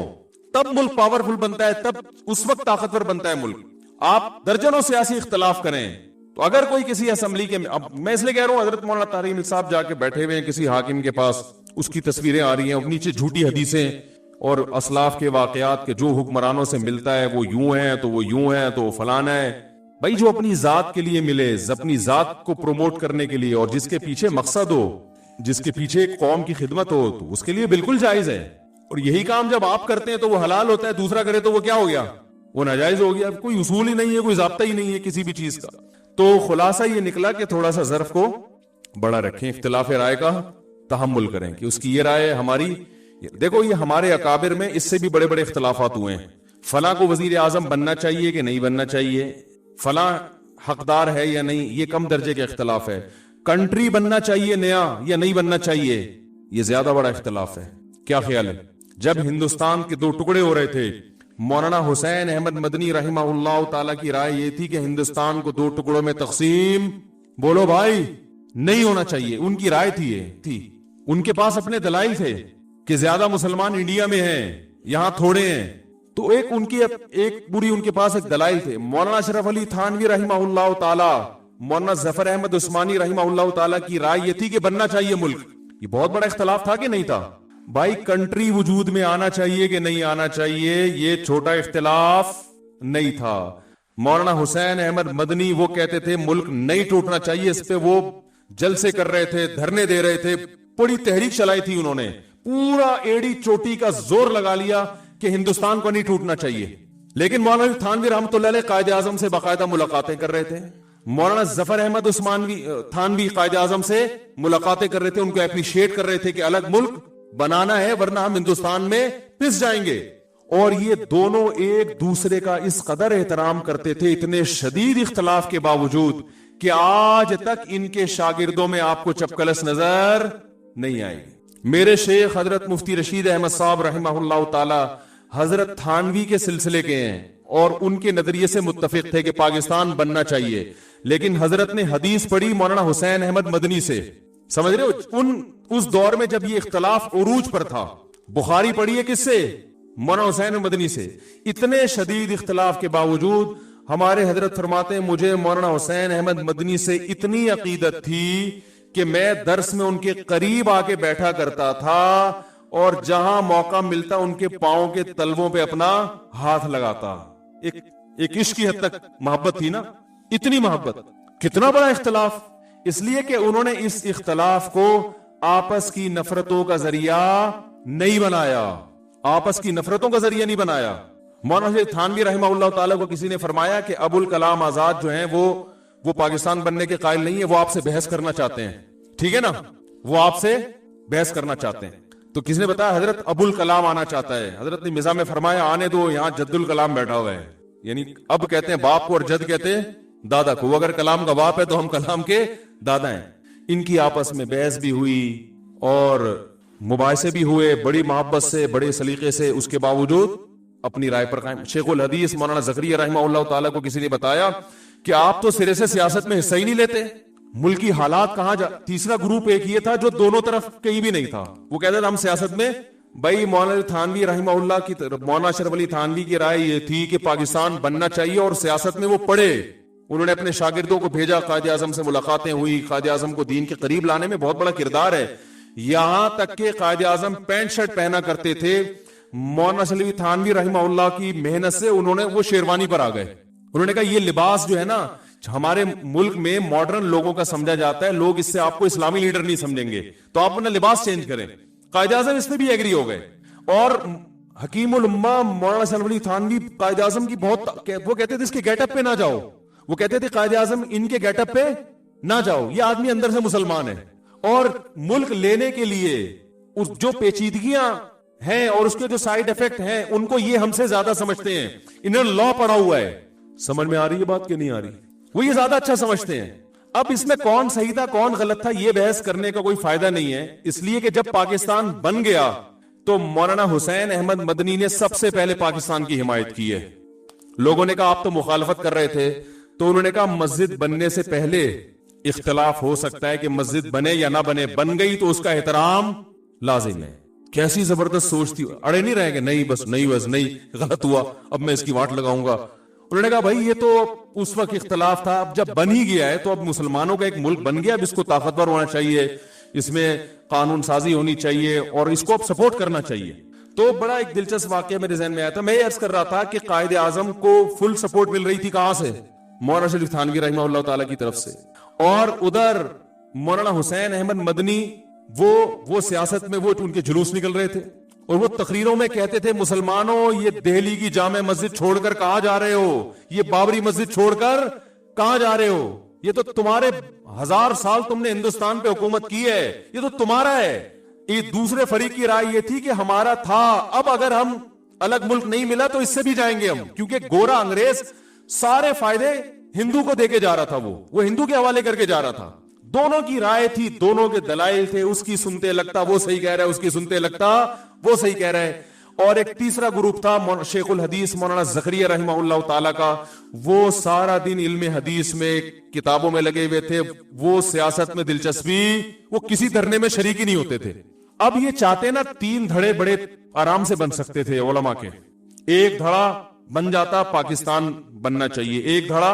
तब मुल्क पावरफुल बनता है, तब उस वक्त ताकतवर बनता है मुल्क। आप दर्जनों सियासी इख्तलाफ करें, तो अगर कोई किसी असेंबली के, अब मैं इसलिए कह रहा हूं, हजरत मौलाना तारीम साहब जाके बैठे हुए हैं किसी हाकिम के पास, उसकी तस्वीरें आ रही हैं, नीचे झूठी हदीसें और असलाफ के वाकयात के, जो हुक्मरानों से मिलता है वो यूं है तो वो यूं है तो फलाना है। भाई जो अपनी जात के लिए मिले, अपनी जात को प्रमोट करने के लिए, और जिसके पीछे मकसद हो, जिसके पीछे कौम की खिदमत हो, तो उसके लिए बिल्कुल जायज है। और यही काम जब आप करते हैं तो वो हलाल होता है, दूसरा करे तो वो क्या हो गया, वो नाजायज हो गया। कोई उसूल ही नहीं है, कोई ज़ाब्ता ही नहीं है किसी भी चीज का। तो खुलासा ये निकला कि थोड़ा सा ज़र्फ को बड़ा रखें, इख्तिलाफ राय का तहम्मुल करें कि उसकी ये राय हमारी, देखो ये हमारे अकाबिर में इससे भी बड़े बड़े इख्तलाफात हुए हैं। फला को वजीर आजम बनना चाहिए कि नहीं बनना चाहिए, फला हकदार है या नहीं, ये कम दर्जे का इख्तलाफ है। कंट्री बनना चाहिए नया या नहीं बनना चाहिए, ये ज्यादा बड़ा इख्तलाफ है। क्या ख्याल है? जब हिंदुस्तान के दो टुकड़े हो रहे थे, मौलाना हुसैन अहमद मदनी रहमहुल्लाह ताला की राय ये थी कि हिंदुस्तान को दो टुकड़ों में तकसीम, बोलो भाई, नहीं होना चाहिए। उनकी राय थी। उनके पास अपने दलाइल थे कि ज्यादा मुसलमान इंडिया में हैं, यहां थोड़े हैं, तो एक पूरी उनके पास एक दलाइल थे। मौलाना अशरफ अली थानवी रहमहुल्लाह ताला, मौलाना जफर अहमद उस्मानी रहमहुल्लाह ताला की राय ये थी कि बनना चाहिए मुल्क। ये बहुत बड़ा इख्तलाफ था कि नहीं था? भाई कंट्री वजूद में आना चाहिए कि नहीं आना चाहिए, ये छोटा इख्तलाफ नहीं था। मौलाना हुसैन अहमद मदनी वो कहते थे मुल्क नहीं टूटना चाहिए, इस पे वो जलसे कर रहे थे, धरने दे रहे थे, बड़ी तहरीक चलाई थी उन्होंने, पूरा एड़ी चोटी का जोर लगा लिया कि हिंदुस्तान को नहीं टूटना चाहिए। लेकिन मौलाना थानवी रहमतुल्लाह अलैह कायदे आजम से बाकायदा मुलाकातें कर रहे थे। मौलाना जफर अहमद उस्मानी थानवी कायदे आजम से मुलाकातें कर रहे थे, उनको एप्रिशिएट कर रहे थे कि अलग मुल्क बनाना है वरना हम हिंदुस्तान में पिस जाएंगे। और ये दोनों एक दूसरे का इस कदर एहतराम करते थे, इतने शदीद इख्तलाफ के बावजूद, कि आज तक इनके शागिर्दों में आपको चपकलस नजर नहीं आएगी। मेरे शेख हजरत मुफ्ती रशीद अहमद साहब रहमहुल्लाह ताला हजरत थानवी के सिलसिले के हैं और उनके नजरिए से मुत्तफिक थे कि पाकिस्तान बनना चाहिए। लेकिन हजरत ने हदीस पढ़ी मौलाना हुसैन अहमद मदनी से, समझ रहे हो, उस दौर में जब ये इख्तलाफ उरूज पर था। बुखारी पढ़ी है किससे? मौलाना हुसैन मदनी से। इतने शदीद इख्तलाफ के बावजूद हमारे हजरत फरमाते हैं, मुझे मौलाना हुसैन अहमद मदनी से इतनी अकीदत थी कि मैं दर्स में उनके करीब आके बैठा करता था और जहां मौका मिलता उनके पांव के तलवों पे अपना हाथ लगाता। एक इश्क की हद तक मोहब्बत थी ना, इतनी मोहब्बत। कितना बड़ा इख्तलाफ, इसलिए कि उन्होंने इस इख्तलाफ को आपस की नफरतों का जरिया नहीं बनाया, आपस की नफरतों का जरिया नहीं बनाया। मौलाना थानवी रहमहुल्लाह ताला को किसी ने फरमाया कि अबुल कलाम आजाद जो हैं वो पाकिस्तान बनने के कायल नहीं है, वो आपसे बहस करना चाहते हैं, ठीक है ना, वो आपसे बहस करना चाहते हैं। तो किसी ने बताया हजरत अबुल कलाम आना चाहता है। हजरत ने मिजाज में फरमाया आने दो, यहां जद्दुल कलाम बैठा हुआ है। यानी अब कहते हैं बाप को और जद कहते हैं दादा को। अगर कलाम का बाप है तो हम कलाम के दादा हैं। इनकी आपस में बहस भी हुई और मुबाहिसे भी हुए, बड़ी मोहब्बत से, बड़े सलीके से। उसके बावजूद अपनी राय पर कायम। शेखुल हदीस मौलाना ज़करिया रहमहुल्लाह ताला को किसी ने बताया कि आप तो सिरे से सियासत में हिस्सा ही नहीं लेते, मुल्क की हालात कहां जा। तीसरा ग्रुप एक ये था जो दोनों तरफ कहीं भी नहीं था, वो कहते थे हम सियासत में। भाई मौलाना थानवी रहमहुल्लाह की, मौलाना अशरफ अली थानवी की राय ये थी कि पाकिस्तान बनना चाहिए और सियासत में वो पढ़े। उन्होंने अपने शागिर्दों को भेजा, कायदे आजम से मुलाकातें हुई। कायदे आजम को दीन के करीब लाने में बहुत बड़ा किरदार है। यहां तक के कायदे आजम पैंट शर्ट पहना करते थे। मौलाना अशरफ अली थानवी रहमहुल्लाह की मेहनत से उन्होंने वो शेरवानी पर आ गए। उन्होंने कहा ये लिबास जो है ना हमारे मुल्क में मॉडर्न लोगों का समझा जाता है, लोग इससे आपको इस्लामी लीडर नहीं समझेंगे, तो आप अपना लिबास चेंज करें। कायदे आजम इसमें भी एग्री हो गए। और हकीमुल उम्मा मौलाना अशरफ अली थानवी कायदे आजम की बहुत, वो कहते थे इसके गेटअप पे ना जाओ, वो कहते थे कायदे आजम इनके गेटअप पे ना जाओ, ये आदमी अंदर से मुसलमान है, और मुल्क लेने के लिए उस जो पेचीदगियां हैं और उसके जो साइड इफेक्ट हैं उनको ये हमसे ज्यादा समझते हैं। इन्होंने लॉ पढ़ा हुआ है, समझ में आ रही है बात कि नहीं आ रही, वो ये ज्यादा अच्छा समझते हैं। अब इसमें कौन सही था कौन गलत था ये बहस करने का कोई फायदा नहीं है, इसलिए कि जब पाकिस्तान बन गया तो मौलाना हुसैन अहमद मदनी ने सबसे पहले पाकिस्तान की हिमायत की है। लोगों ने कहा आप तो मुखालफत कर रहे थे, तो उन्होंने कहा मस्जिद बनने से पहले इख्तलाफ हो सकता है कि मस्जिद बने या ना बने, बन गई तो उसका एहतराम लाजिम है। कैसी जबरदस्त सोच थी, अड़े नहीं रहेंगे, नहीं बस नहीं गलत हुआ अब मैं इसकी वाट लगाऊंगा। उन्होंने कहा भाई ये तो उस वक्त इख्तलाफ था, अब जब बन ही गया है तो अब मुसलमानों का एक मुल्क बन गया, अब इसको ताकतवर होना चाहिए, इसमें कानून साजी होनी चाहिए और इसको अब सपोर्ट करना चाहिए। तो बड़ा एक दिलचस्प वाकया मेरे जहन में आया था। मैं अर्ज कर रहा था कि कायदे आजम को फुल सपोर्ट मिल रही थी कहां से, मौलाना शरीफ थानवी रहमतुल्लाह ताला की तरफ से, और उधर मौलाना हुसैन अहमद मदनी वो सियासत में वो उनके जुलूस निकल रहे थे और वो तकरीरों में कहते थे मुसलमानों ये दिल्ली की जामे मस्जिद छोड़कर कहां जा रहे हो, ये बाबरी मस्जिद छोड़कर कहां जा रहे हो, ये तो तुम्हारे 1000 साल तुमने हिंदुस्तान पे हुकूमत की है, ये तो तुम्हारा है। एक दूसरे फरीक की राय ये थी कि हमारा था, अब अगर हम अलग मुल्क नहीं मिला तो इससे भी जाएंगे हम, क्योंकि गोरा अंग्रेज सारे फायदे हिंदू को देके जा रहा था, वो हिंदू के हवाले करके जा रहा था। दोनों की राय थी, दोनों के दलाइल थे, उसकी सुनते लगता वो सही कह रहा है, उसकी सुनते लगता वो सही कह रहा है। और एक तीसरा ग्रुप था शेखुल हदीस मौलाना ज़करिया रहमतुल्लाह ताला का, वो सारा दिन इल्म हदीस में किताबों में लगे हुए थे, वो सियासत में दिलचस्पी, वो किसी धरने में शरीक ही नहीं होते थे। अब ये चाहते ना 3 धड़े बड़े आराम से बन सकते थे उलमा के, एक धड़ा बन जाता पाकिस्तान बनना चाहिए, एक धड़ा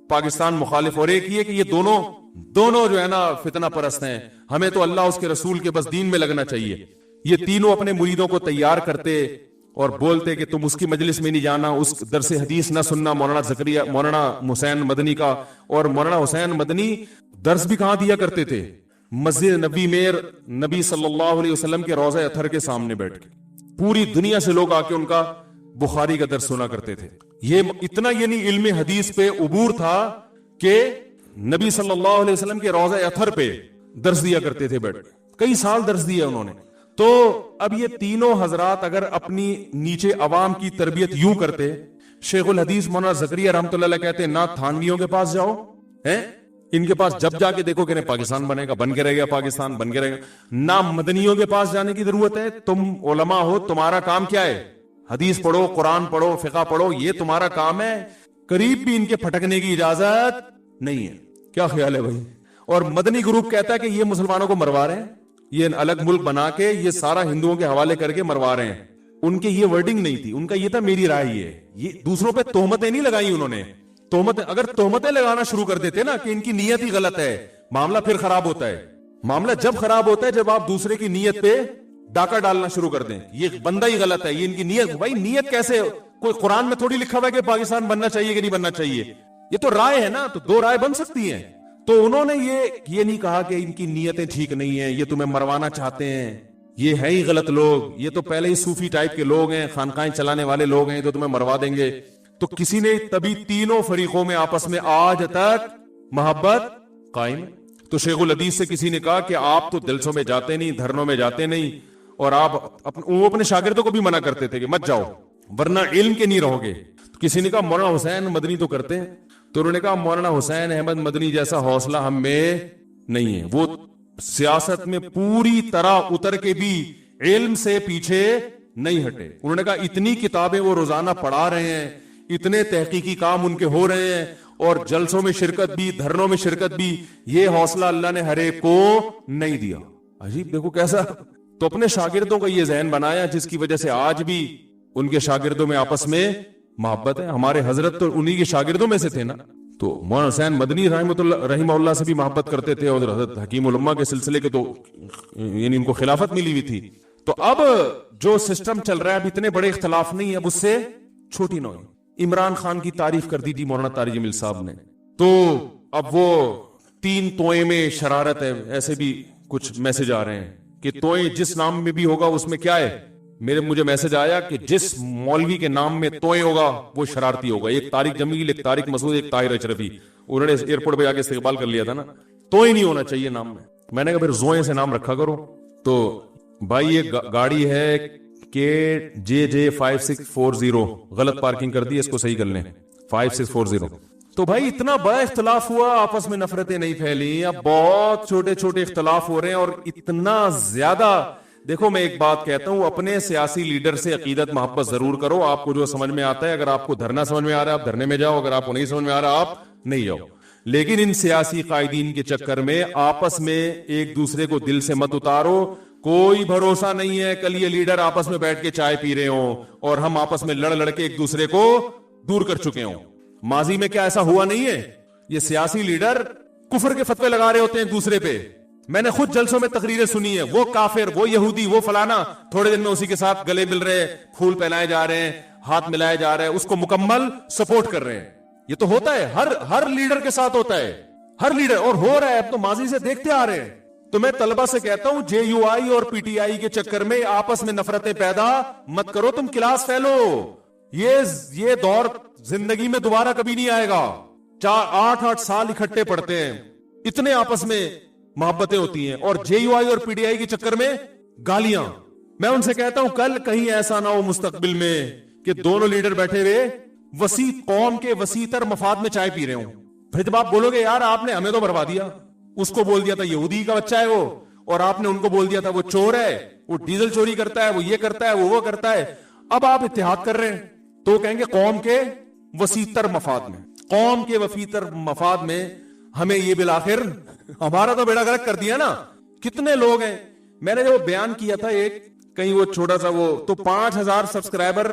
पाकिस्तान मुखालिफ, और एक ये कि ये दोनों जो है ना फितना परस्त हैं, हमें तो अल्लाह उसके रसूल के बस दीन में लगना चाहिए। ये तीनों अपने मुरीदों को तैयार करते और बोलते कि तुम उसकी मजलिस में नहीं जाना, उस दरसे हदीस ना सुनना मौलाना हुसैन मदनी का। और मौलाना हुसैन मदनी दर्स भी कहां दिया करते थे, मस्जिद नबी में नबी सल्लल्लाहु अलैहि वसल्लम के रोज़ा अथर के सामने बैठ के पूरी दुनिया से लोग आके उनका बुखारी का दर्स सुना करते थे। ये इतना यानी इल्म हदीस पे उबूर था कि नबी सल्लल्लाहु अलैहि वसल्लम के रोज़ा अथर पे दर्स दिया करते थे बैठ के, कई साल दर्स दिया उन्होंने। तो अब ये तीनों हजरात अगर अपनी नीचे अवाम की तरबियत यूं करते, शेखुल हदीस मौलाना ज़करिया रहमतुल्लाह कहते ना थानवियों के पास जाओ, हैं इनके पास जब जाके देखो कि पाकिस्तान बनेगा, बन के रहेगा पाकिस्तान, बन के रहेगा, ना मदनियों के पास जाने की जरूरत है, तुम उलमा हो, तुम्हारा काम क्या है, हदीस पढ़ो, कुरान पढ़ो, फिक़ा पढ़ो, ये तुम्हारा काम है, करीब भी इनके फटकने की इजाजत नहीं है। क्या ख्याल है भाई? और मदनी ग्रुप कहता है कि ये मुसलमानों को मरवा रहे हैं, ये अलग मुल्क बना के ये सारा हिंदुओं के हवाले करके मरवा रहे हैं। उनके ये वर्डिंग नहीं थी, उनका ये था मेरी राय ये दूसरों पे तोहमतें नहीं लगाई उन्होंने। तोहमतें, अगर तोहमतें लगाना शुरू कर देते ना कि इनकी नीयत ही गलत है, मामला फिर खराब होता है। मामला जब खराब होता है जब आप दूसरे की नीयत पे डाका डालना शुरू कर दें, ये बंदा ही गलत है, ये इनकी नीयत। भाई नीयत कैसे, कोई कुरान में थोड़ी लिखा हुआ है कि पाकिस्तान बनना चाहिए कि नहीं बनना चाहिए, ये तो राय है ना, तो 2 राय बन सकती हैं। तो उन्होंने ये नहीं कहा कि इनकी नीयतें ठीक नहीं है, ये तुम्हें मरवाना चाहते हैं, ये है ही गलत लोग, ये तो पहले ही सूफी टाइप के लोग हैं, खानकाएं चलाने वाले लोग हैं, तो तुम्हें मरवा देंगे। तो किसी ने तभी तीनों फरीकों में आपस में आज तक मोहब्बत कायम। तो शेखुल हदीस से किसी ने कहा कि आप तो जलसों में जाते नहीं, धरनों में जाते नहीं, और आप वो अपने शागिर्दों को भी मना करते थे कि मत जाओ वरना इल्म के नहीं रहोगे। तो किसी ने कहा मौलाना हुसैन मदनी तो करते हैं, तो उन्होंने कहा मौलाना हुसैन अहमद मदनी जैसा हौसला हम में नहीं है, वो सियासत में पूरी तरह उतर के भी इल्म से पीछे नहीं हटे। उन्होंने कहा इतनी किताबें वो रोजाना पढ़ा रहे हैं, इतने तहकीकी काम उनके हो रहे हैं, और जलसों में शिरकत भी, धरनों में शिरकत भी, ये हौसला अल्लाह ने हर एक को नहीं दिया। अजीब, देखो कैसा। तो अपने शागिर्दों का ये जहन बनाया जिसकी वजह से आज भी उनके शागिर्दों में आपस में मोहब्बत है। हमारे हजरत तो उन्हीं के शागिर्दों में से थे ना, तो मौलाना हुसैन मदनी रहमतुल्लाह से भी मोहब्बत करते थे, और हजरत हकीम उलम्मा के सिलसिले के तो यानी इनको खिलाफत मिली हुई थी। तो अब जो सिस्टम चल रहा है, अब इतने बड़े इख्तलाफ नहीं, अब उससे छोटी नौई। इमरान खान की तारीफ कर दी थी मौलाना तारिक जमील साहब ने, तो अब वो 3 तोए में शरारत है, ऐसे भी कुछ मैसेज आ रहे हैं कि तोए जिस नाम में भी होगा उसमें क्या है, मुझे मैसेज आया कि जिस मौलवी के नाम में तोय होगा वो शरारती होगा। एक तारिक जमील, एक तारिक मसूद, एक ताहिर अशरफी, उन्होंने एयरपोर्ट पे जाके इस्तेकबाल कर लिया था ना। तोय नहीं होना चाहिए नाम में। मैंने कहा फिर जोए से नाम रखा करो। तो भाई ये गाड़ी है KJJ5640, गलत पार्किंग कर दी, इसको सही कर लें 5640। तो भाई इतना बड़ा इख्तलाफ हुआ, आपस में नफरतें नहीं फैली, अब बहुत छोटे छोटे इख्तलाफ हो रहे हैं। और इतना ज्यादा, देखो मैं एक बात कहता हूं, अपने सियासी लीडर से अकीदत मोहब्बत जरूर करो। आपको जो समझ में आता है, अगर आपको धरना समझ में आ रहा है आप धरने में जाओ, अगर आपको नहीं समझ में आ रहा आप नहीं जाओ। लेकिन इन सियासी कायदीन के चक्कर में आपस में एक दूसरे को दिल से मत उतारो। कोई भरोसा नहीं है कल ये लीडर आपस में बैठ के चाय पी रहे हो और हम आपस में लड़ लड़ के एक दूसरे को दूर कर चुके हो। माजी में क्या ऐसा हुआ नहीं है? ये सियासी लीडर कुफर के फतवे लगा रहे होते हैं एक दूसरे पे। मैंने खुद जलसों में तकरीरें सुनी है, वो काफिर, वो यहूदी, वो फलाना, थोड़े दिन में उसी के साथ गले मिल रहे, फूल पहनाए जा रहे हैं, हाथ मिलाए जा रहे हैं, उसको मुकम्मल सपोर्ट कर रहे हैं। ये तो होता है, हर लीडर के साथ होता है, हर लीडर, और हो रहा है, अब तो माजी से देखते आ रहे हैं। तो मैं तलबा से कहता हूं JUI और PTI के चक्कर में आपस में नफरतें पैदा मत करो, तुम क्लास फेलो। ये दौर जिंदगी में दोबारा कभी नहीं आएगा। 8-8 साल इकट्ठे पढ़ते हैं, इतने आपस में मोहब्बतें होती हैं, और JUI और PTI के चक्कर में गालियां। मैं उनसे कहता हूं कल कहीं ऐसा ना हो मुस्तकबिल में कि दोनों लीडर बैठे हुए वसी कौम के वसीतर मफाद में चाय पी रहे हो। फिर जब आप बोलोगे यार आपने हमें तो बर्बाद दिया, उसको बोल दिया था यहूदी का बच्चा है वो, और आपने उनको बोल दिया था वो चोर है, वो डीजल चोरी करता है, वो ये करता है, वो करता है। अब आप इत्तेहाद कर रहे हैं तो कहेंगे कौम के वसीतर मफाद में, कौम के वसीतर मफाद में हमें ये बिल आखिर हमारा तो बेड़ा गर्क कर दिया ना। कितने लोग हैं, मैंने जो बयान किया था एक कहीं वो छोटा सा वो, तो 5000 सब्सक्राइबर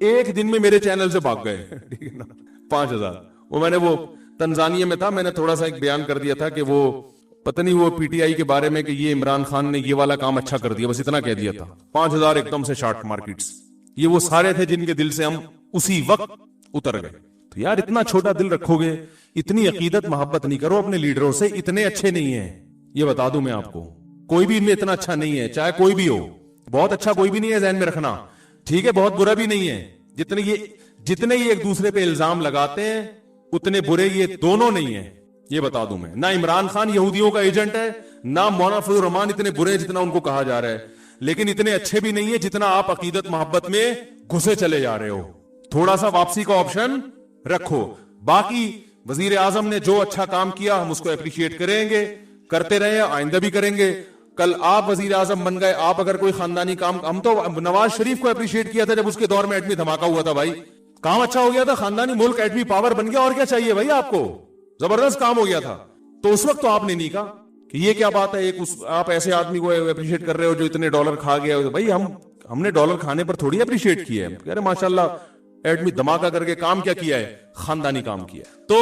एक दिन में मेरे चैनल से भाग गए। ठीक है ना, 5000। वो मैंने वो तंजानिया में था, मैंने थोड़ा सा एक बयान कर दिया था कि वो पता नहीं वो PTI के बारे में कि ये इमरान खान ने ये वाला काम अच्छा कर दिया, बस इतना कह दिया था। 5000 एकदम से शॉर्ट मार्केट्स, ये वो सारे थे जिनके दिल से हम उसी वक्त उतर गए। तो यार इतना छोटा दिल रखोगे, इतनी अकीदत मोहब्बत नहीं करो अपने लीडरों से। इतने अच्छे नहीं है, ये बता दूं मैं आपको, कोई भी इनमें इतना अच्छा नहीं है, चाहे कोई भी हो। बहुत अच्छा कोई भी नहीं है, ज़हन में रखना, ठीक है, बहुत बुरा भी नहीं है। जितने ये एक दूसरे पे इल्जाम लगाते हैं उतने बुरे ये दोनों नहीं है, ये बता दूं मैं। ना इमरान खान यहूदियों का एजेंट है, ना मौलाना फजल रहमान इतने बुरे हैं जितना उनको कहा जा रहा है, लेकिन इतने अच्छे भी नहीं है जितना आप अकीदत मोहब्बत में घुसे चले जा रहे हो। थोड़ा सा वापसी का ऑप्शन रखो। बाकी वजीर आजम ने जो अच्छा काम किया हम उसको अप्रिशिएट करेंगे, करते रहे, आइंदा भी करेंगे। कल आप वजीर आजम बन गए, आप अगर कोई खानदानी काम, हम तो नवाज शरीफ को अप्रिशिएट किया था जब उसके दौर में एटमी धमाका हुआ था, भाई काम अच्छा हो गया था, खानदानी मुल्क एटमी पावर बन गया, और क्या चाहिए भाई आपको, जबरदस्त काम हो गया था। तो उस वक्त तो आपने नहीं कहा कि ये क्या बात है, आप ऐसे आदमी को अप्रिशिएट कर रहे हो जो इतने डॉलर खा गया। भाई हमने डॉलर खाने पर थोड़ी अप्रिशिएट किया है, कह रहे माशाल्लाह एटमी धमाका करके काम क्या किया है, खानदानी काम किया। तो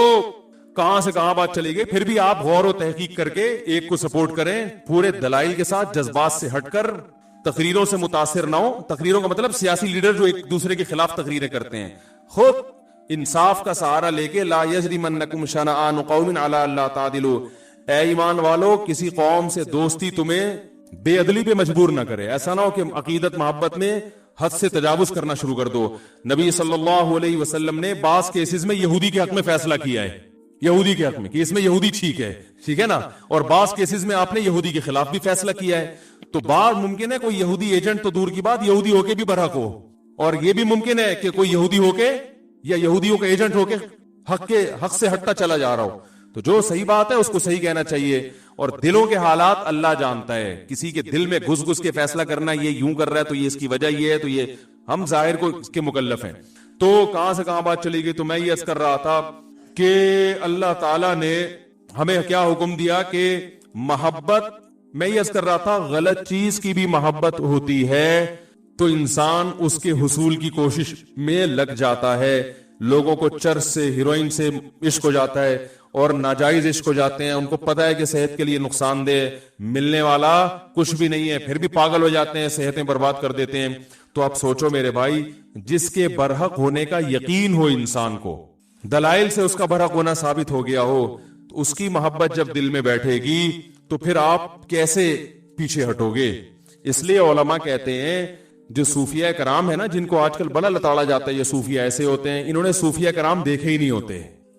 कहां से कहां बात चली गई। फिर भी आप गौर और तहकीक करके एक को सपोर्ट करें, पूरे दलाइल के साथ, जज्बात से हटकर, तकरीरों से मुतासिर ना हो। तकरीरों का मतलब सियासी लीडर जो एक दूसरे के खिलाफ तकरीरें करते हैं, खुद इंसाफ का सहारा लेके, ला यजरिमन्नकुम शनआन कौमिन अला अल्ला तादिलू, ऐ ईमान वालो किसी कौम से दोस्ती तुम्हें बेअदली पे मजबूर ना करे। ऐसा ना हो कि अकीदत मोहब्बत में हद से तजावुज करना शुरू कर दो। नबी सल्लल्लाहु अलैहि वसल्लम ने बास केसेस में यहूदी के हक में फैसला किया है, यहूदी के हक में कि इसमें यहूदी ठीक है ना, और बास केसेस में आपने यहूदी के खिलाफ भी फैसला किया है। तो बात मुमकिन है कोई यहूदी एजेंट तो दूर की बात, यहूदी होके भी बरहक हो, और यह भी मुमकिन है कि कोई यहूदी होके या यहूदियों का एजेंट होके हक से हटता चला जा रहा हो। तो जो सही बात है उसको सही कहना चाहिए, और दिलों के हालात अल्लाह जानता है। किसी के दिल में घुस घुस के फैसला करना, ये यूं कर रहा है तो ये इसकी वजह ये है, तो ये हम जाहिर को इसके मुकल्लफ हैं। तो कहां से कहां बात चली गई। तो मैं ये अर्ज कर रहा था कि अल्लाह ताला ने हमें क्या हुक्म दिया कि मोहब्बत, मैं ये अर्ज कर रहा था गलत चीज की भी मोहब्बत होती है तो इंसान उसके हुसूल की कोशिश में लग जाता है। लोगों को चर्च से, हीरोइन से इश्क हो जाता है, और नाजायज इश्क हो जाते हैं, उनको पता है कि सेहत के लिए नुकसानदेह, मिलने वाला कुछ भी नहीं है, फिर भी पागल हो जाते हैं, सेहतें बर्बाद कर देते हैं। तो आप सोचो मेरे भाई, जिसके बरहक होने का यकीन हो इंसान को, दलाइल से उसका बरहक होना साबित हो गया हो, तो उसकी मोहब्बत जब दिल में बैठेगी तो फिर आप कैसे पीछे हटोगे। इसलिए उलमा कहते हैं जो सूफिया कराम है ना, जिनको आजकल बड़ा लताड़ा जाता है, ये सूफिया ऐसे होते हैं, इन्होंने सूफिया कराम देखे ही नहीं होते।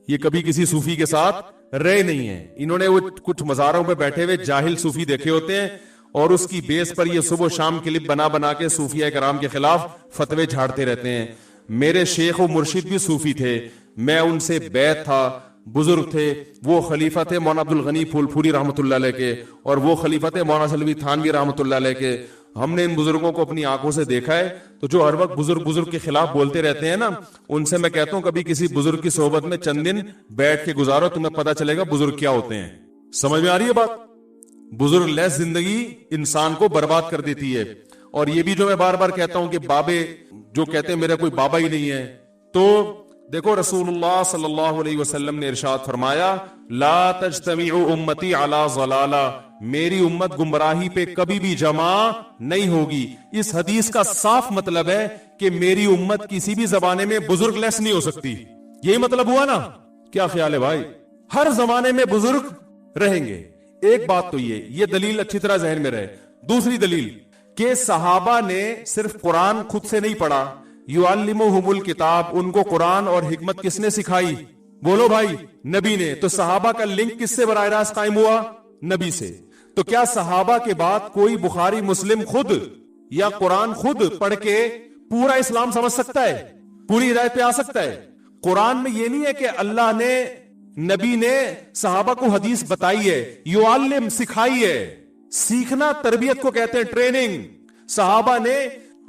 ये कभी किसी सूफी के साथ रहे नहीं है। इन्होंने वो कुछ मज़ारों पे बैठे हुए जाहिल सूफी देखे होते हैं और उसकी बेस पर ये सुबह शाम क्लिप बना बना के सूफिया कराम के खिलाफ फतवे झाड़ते रहते हैं। मेरे शेख और मुर्शिद भी सूफी थे, मैं उनसे बैत था, बुजुर्ग थे। वो खलीफा थे मौलाना अब्दुल गनी फूलपुरी रहमतुल्लाह अलैह के, और वो खलीफा थे मौलाना सलवी थानवी रहमतुल्लाह अलैह के। हमने इन बुजुर्गों को अपनी आंखों से देखा है। तो जो हर वक्त बुजुर्ग के खिलाफ बोलते रहते हैं ना, उनसे मैं कहता हूं कभी किसी बुजुर्ग की सोहबत में चंद दिन बैठ के गुजारो, तुम्हें पता चलेगा बुजुर्ग क्या होते हैं। समझ में आ रही है बात? बुजुर्ग लेस जिंदगी इंसान को बर्बाद कर देती है। और ये भी जो मैं बार बार कहता हूं कि बाबे जो कहते हैं मेरा कोई बाबा ही नहीं है, तो देखो रसूलुल्लाह सल्लल्लाहु अलैहि वसल्लम ने इरशाद फरमाया, ला तज्तमिउ उम्मती अला ज़लाला, मेरी उम्मत गुमराही पे कभी भी जमा नहीं होगी। इस हदीस का साफ मतलब है कि मेरी उम्मत किसी भी जमाने में बुजुर्ग लेस नहीं हो सकती। यही मतलब हुआ ना? क्या ख्याल है भाई? हर जमाने में बुजुर्ग रहेंगे। एक बात तो ये दलील अच्छी तरह जहन में रहे। दूसरी दलील कि सहाबा ने सिर्फ कुरान खुद से नहीं पढ़ा, युअल्लिमुहुमुल किताब, उनको कुरान और हिकमत किसने सिखाई? बोलो भाई, नबी ने। तो सहाबा का लिंक किससे बराह रास्त कायम हुआ? नबी से। तो क्या सहाबा के बाद कोई बुखारी मुस्लिम खुद या कुरान खुद पढ़ के पूरा इस्लाम समझ सकता है, पूरी हिदायत पे आ सकता है? कुरान में यह नहीं है कि अल्लाह ने, नबी ने सहाबा को हदीस बताई है, युअल्लिम सिखाई है। सीखना तरबियत को कहते हैं, ट्रेनिंग। सहाबा ने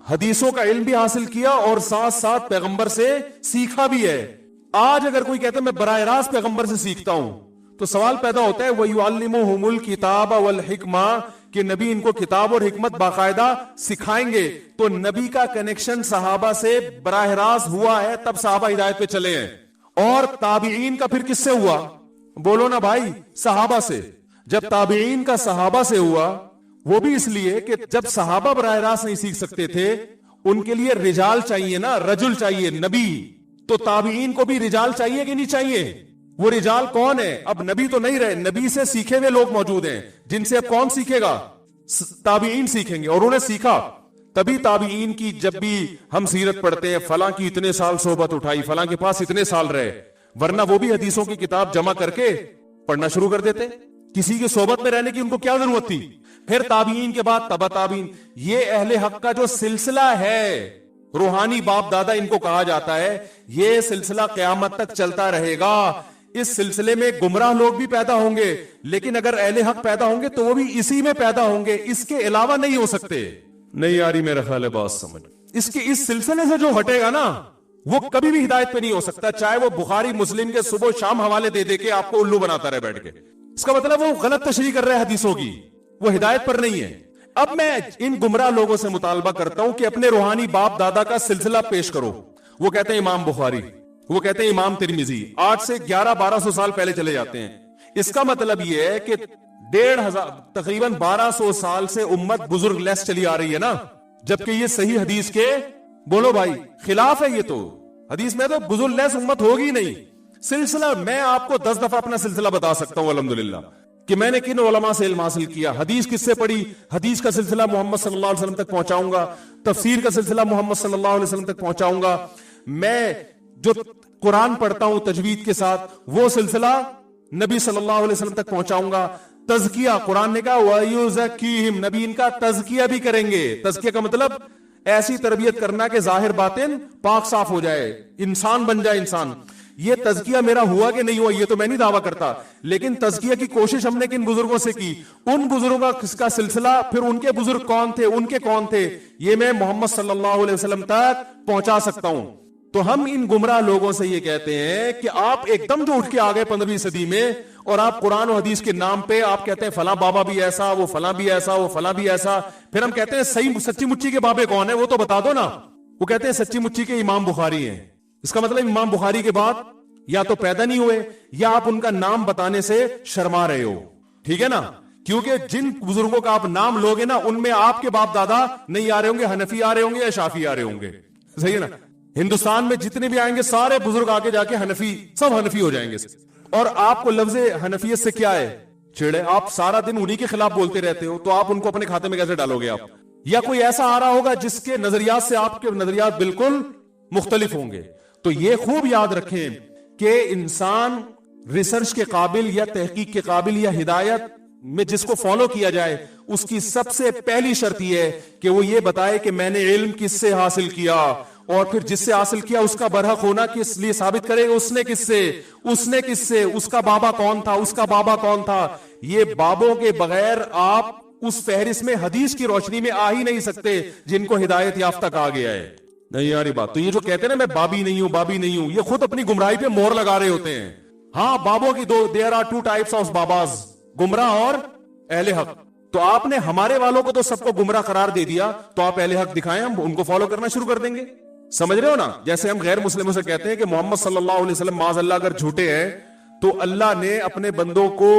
हदीसों का इल्म भी हासिल किया और साथ साथ पैगंबर से सीखा भी है। आज अगर कोई कहता है मैं बराह रास्त पैगंबर से सीखता हूं, तो सवाल पैदा होता है वयुअल्लिमुहुमुल किताब वल हिकमा, कि नबी इनको किताब और हिकमत बाकायदा सिखाएंगे। तो नबी का कनेक्शन सहाबा से बराह रास्त हुआ है, तब सहाबा हिदायत पे चले हैं। और ताबीईन का फिर किससे हुआ? बोलो ना भाई, सहाबा से। जब ताबीईन का सहाबा से हुआ, वो भी इसलिए कि जब सहाबा बराह रास्त नहीं सीख सकते थे, उनके लिए रिजाल चाहिए ना, रजुल चाहिए, नबी। तो ताबीईन को भी रिजाल चाहिए कि नहीं चाहिए? वो रिजाल कौन है? अब नबी तो नहीं रहे, नबी से सीखे हुए लोग मौजूद हैं, जिनसे अब कौन सीखेगा? ताबीईन सीखेंगे। और उन्हें सीखा तभी ताबीईन की, जब भी हम सीरत पढ़ते हैं, फलां की इतने साल सोबत उठाई, फलां के पास इतने साल रहे, वरना वो भी हदीसों की किताब जमा करके पढ़ना शुरू कर देते। किसी की सोबत में रहने की उनको क्या जरूरत थी? फिर ताबीईन के बाद तबा ताबीन। ये अहले हक का जो सिलसिला है, रूहानी बाप दादा इनको कहा जाता है, ये सिलसिला क़यामत तक चलता रहेगा। इस सिलसिले में गुमराह लोग भी पैदा होंगे, लेकिन अगर अहले हक पैदा होंगे तो वो भी इसी में पैदा होंगे, इसके अलावा नहीं हो सकते। नहीं आ रही मेरा ख्याल है बात समझ? इसके इस सिलसिले से जो हटेगा ना, वो कभी भी हिदायत पे नहीं हो सकता, चाहे वो बुखारी मुस्लिम के सुबह शाम हवाले दे दे के आपको उल्लू बनाता रहे बैठ के। इसका मतलब वो गलत तशरीह कर रहे हैं हदीसों की, वो हिदायत पर नहीं है। अब मैं इन गुमराह लोगों से मुतालबा करता हूं कि अपने रूहानी बाप दादा का सिलसिला पेश करो। वो कहते हैं इमाम बुखारी, वो कहते हैं इमाम तिरमिजी, आज से 1100-1200 साल पहले चले जाते हैं। इसका मतलब यह है कि 1500 तकरीबन 1200 साल से उम्मत बुजुर्ग लेस चली आ रही है ना, जबकि ये सही हदीस के, बोलो भाई, खिलाफ है। ये तो हदीस में तो बुजुर्ग लेस उम्मत होगी नहीं। सिलसिला मैं आपको 10 दफा अपना सिलसिला बता सकता हूं अल्हम्दुलिल्लाह, कि मैंने किन उलमा से इल्म हासिल किया, हदीस किससे पढ़ी, हदीस का सिलसिला मोहम्मद सल्लल्लाहु अलैहि वसल्लम तक पहुंचाऊंगा, तफसीर का सिलसिला मोहम्मद सल्लल्लाहु अलैहि वसल्लम तक पहुंचाऊंगा। मैं जो कुरान पढ़ता हूं तजवीद के साथ, वो सिलसिला नबी सल्लल्लाहु अलैहि वसल्लम तक पहुंचाऊंगा। तज़किया, कुरान ने कहा वयुज़क्कीहिम, नबी इनका तज़किया भी करेंगे। तज़किया का मतलब ऐसी तरबियत करना कि जाहिर बातिन पाक साफ हो जाए, इंसान बन जाए इंसान। ये तज़किया मेरा हुआ कि नहीं हुआ ये तो मैं नहीं दावा करता, लेकिन तज़किया की कोशिश हमने किन बुजुर्गों से की, उन बुजुर्गों का किसका सिलसिला, फिर उनके बुजुर्ग कौन थे, उनके कौन थे, ये मैं मोहम्मद सल्लल्लाहु अलैहि वसल्लम तक पहुंचा सकता हूं। तो हम इन गुमराह लोगों से ये कहते हैं कि आप एकदम जो उठ के आ गए 15वीं सदी में, और आप कुरान और हदीस के नाम पे आप कहते हैं फला बाबा भी ऐसा, वो फला भी ऐसा, वो फला भी ऐसा। फिर हम कहते हैं सही सच्ची मुच्ची के बाबे कौन है, वो तो बता दो ना। वो कहते हैं सच्ची मुच्ची के इमाम बुखारी हैं। इसका मतलब इमाम बुखारी के बाद या तो पैदा नहीं हुए, या आप उनका नाम बताने से शर्मा रहे हो। ठीक है ना? क्योंकि जिन बुजुर्गों का आप नाम लोगे ना, उनमें आपके बाप दादा नहीं आ रहे होंगे, हनफी आ रहे होंगे या शाफी आ रहे होंगे। सही है ना? हिंदुस्तान में जितने भी आएंगे सारे बुजुर्ग आके जाके हनफी, सब हनफी हो जाएंगे। और आपको लफ्ज़े हनफियत से क्या है, छेड़े? आप सारा दिन उन्हीं के खिलाफ बोलते रहते हो, तो आप उनको अपने खाते में कैसे डालोगे? आप या कोई ऐसा आ रहा होगा जिसके नजरियात से आपके नजरियात बिल्कुल मुख्तलिफ होंगे। तो ये खूब याद रखें कि इंसान रिसर्च के काबिल या तहकीक के काबिल या हिदायत में जिसको फॉलो किया जाए, उसकी सबसे पहली शर्त यह है कि वो ये बताए कि मैंने इल्म किससे हासिल किया, और फिर जिससे हासिल किया उसका बरहक होना किस लिए साबित करेगा, उसने किससे, उसका बाबा कौन था, उसका बाबा कौन था। ये बाबों के बगैर आप उस फहरिस्त में हदीस की रोशनी में आ ही नहीं सकते जिनको हिदायत याफ्ता कहा गया है। नहीं यार बात, तो ये जो कहते हैं ना मैं बाबी नहीं हूं, ये खुद अपनी गुमराही पे मोहर लगा रहे होते हैं। हाँ, बाबों की there are two types of babas, गुमराह और अहले हक। तो आपने हमारे वालों को तो सबको गुमराह करार दे दिया, तो आप अहले हक दिखाएं, हम उनको फॉलो करना शुरू कर देंगे। समझ रहे हो ना? जैसे हम गैर मुस्लिमों से कहते हैं कि मोहम्मद सल्लल्लाहु अलैहि वसल्लम माज़अल्लाह अगर झूठे हैं, तो अल्लाह ने अपने बंदों को,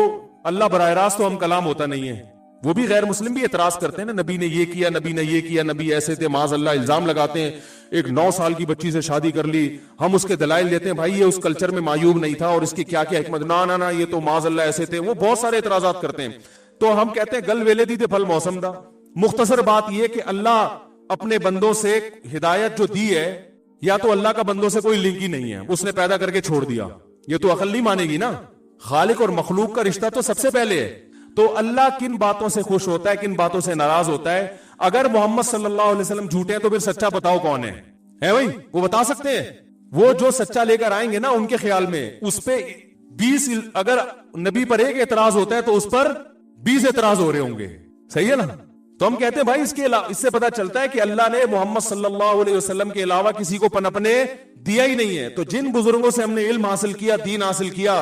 अल्लाह बराह रास्त तो हम कलाम होता नहीं है, वो भी गैर मुस्लिम भी एतराज करते हैं ना, नबी ने ये किया, नबी ने ये किया, नबी ऐसे थे, माज़अल्लाह इल्जाम लगाते हैं। एक 9 साल की बच्ची से शादी कर ली, हम उसके दलाइल देते हैं, भाई ये उस कल्चर में मायूब नहीं था और इसकी क्या क्या हिकमत, ना ये तो माज़अल्लाह ऐसे थे, वो बहुत सारे एतराजात करते हैं। तो हम कहते हैं गल वेले दी थे फल मौसम दा। मुख्तसर बात यह कि अल्लाह अपने बंदों से हिदायत जो दी है, या तो अल्लाह का बंदों से कोई लिंक ही नहीं है, उसने पैदा करके छोड़ दिया, ये तो अकल नहीं मानेगी ना। खालिक और मखलूक का रिश्ता तो सबसे पहले है। तो अल्लाह किन बातों से खुश होता है, किन बातों से नाराज होता है। अगर मोहम्मद सल्लल्लाहु अलैहि वसल्लम झूठे हैं तो फिर सच्चा बताओ कौन है भाई? वो बता सकते हैं। वो जो सच्चा लेकर आएंगे ना, उनके ख्याल में उस पे 20, अगर नबी पर एक एतराज होता है तो उस पर 20 एतराज हो रहे होंगे। सही है ना? तो हम कहते हैं भाई इससे पता चलता है कि अल्लाह ने मोहम्मद सल्लल्लाहु अलैहि वसल्लम के अलावा किसी को पनपने दिया ही नहीं है। तो जिन बुजुर्गों से हमने इल्म हासिल किया, दीन हासिल किया,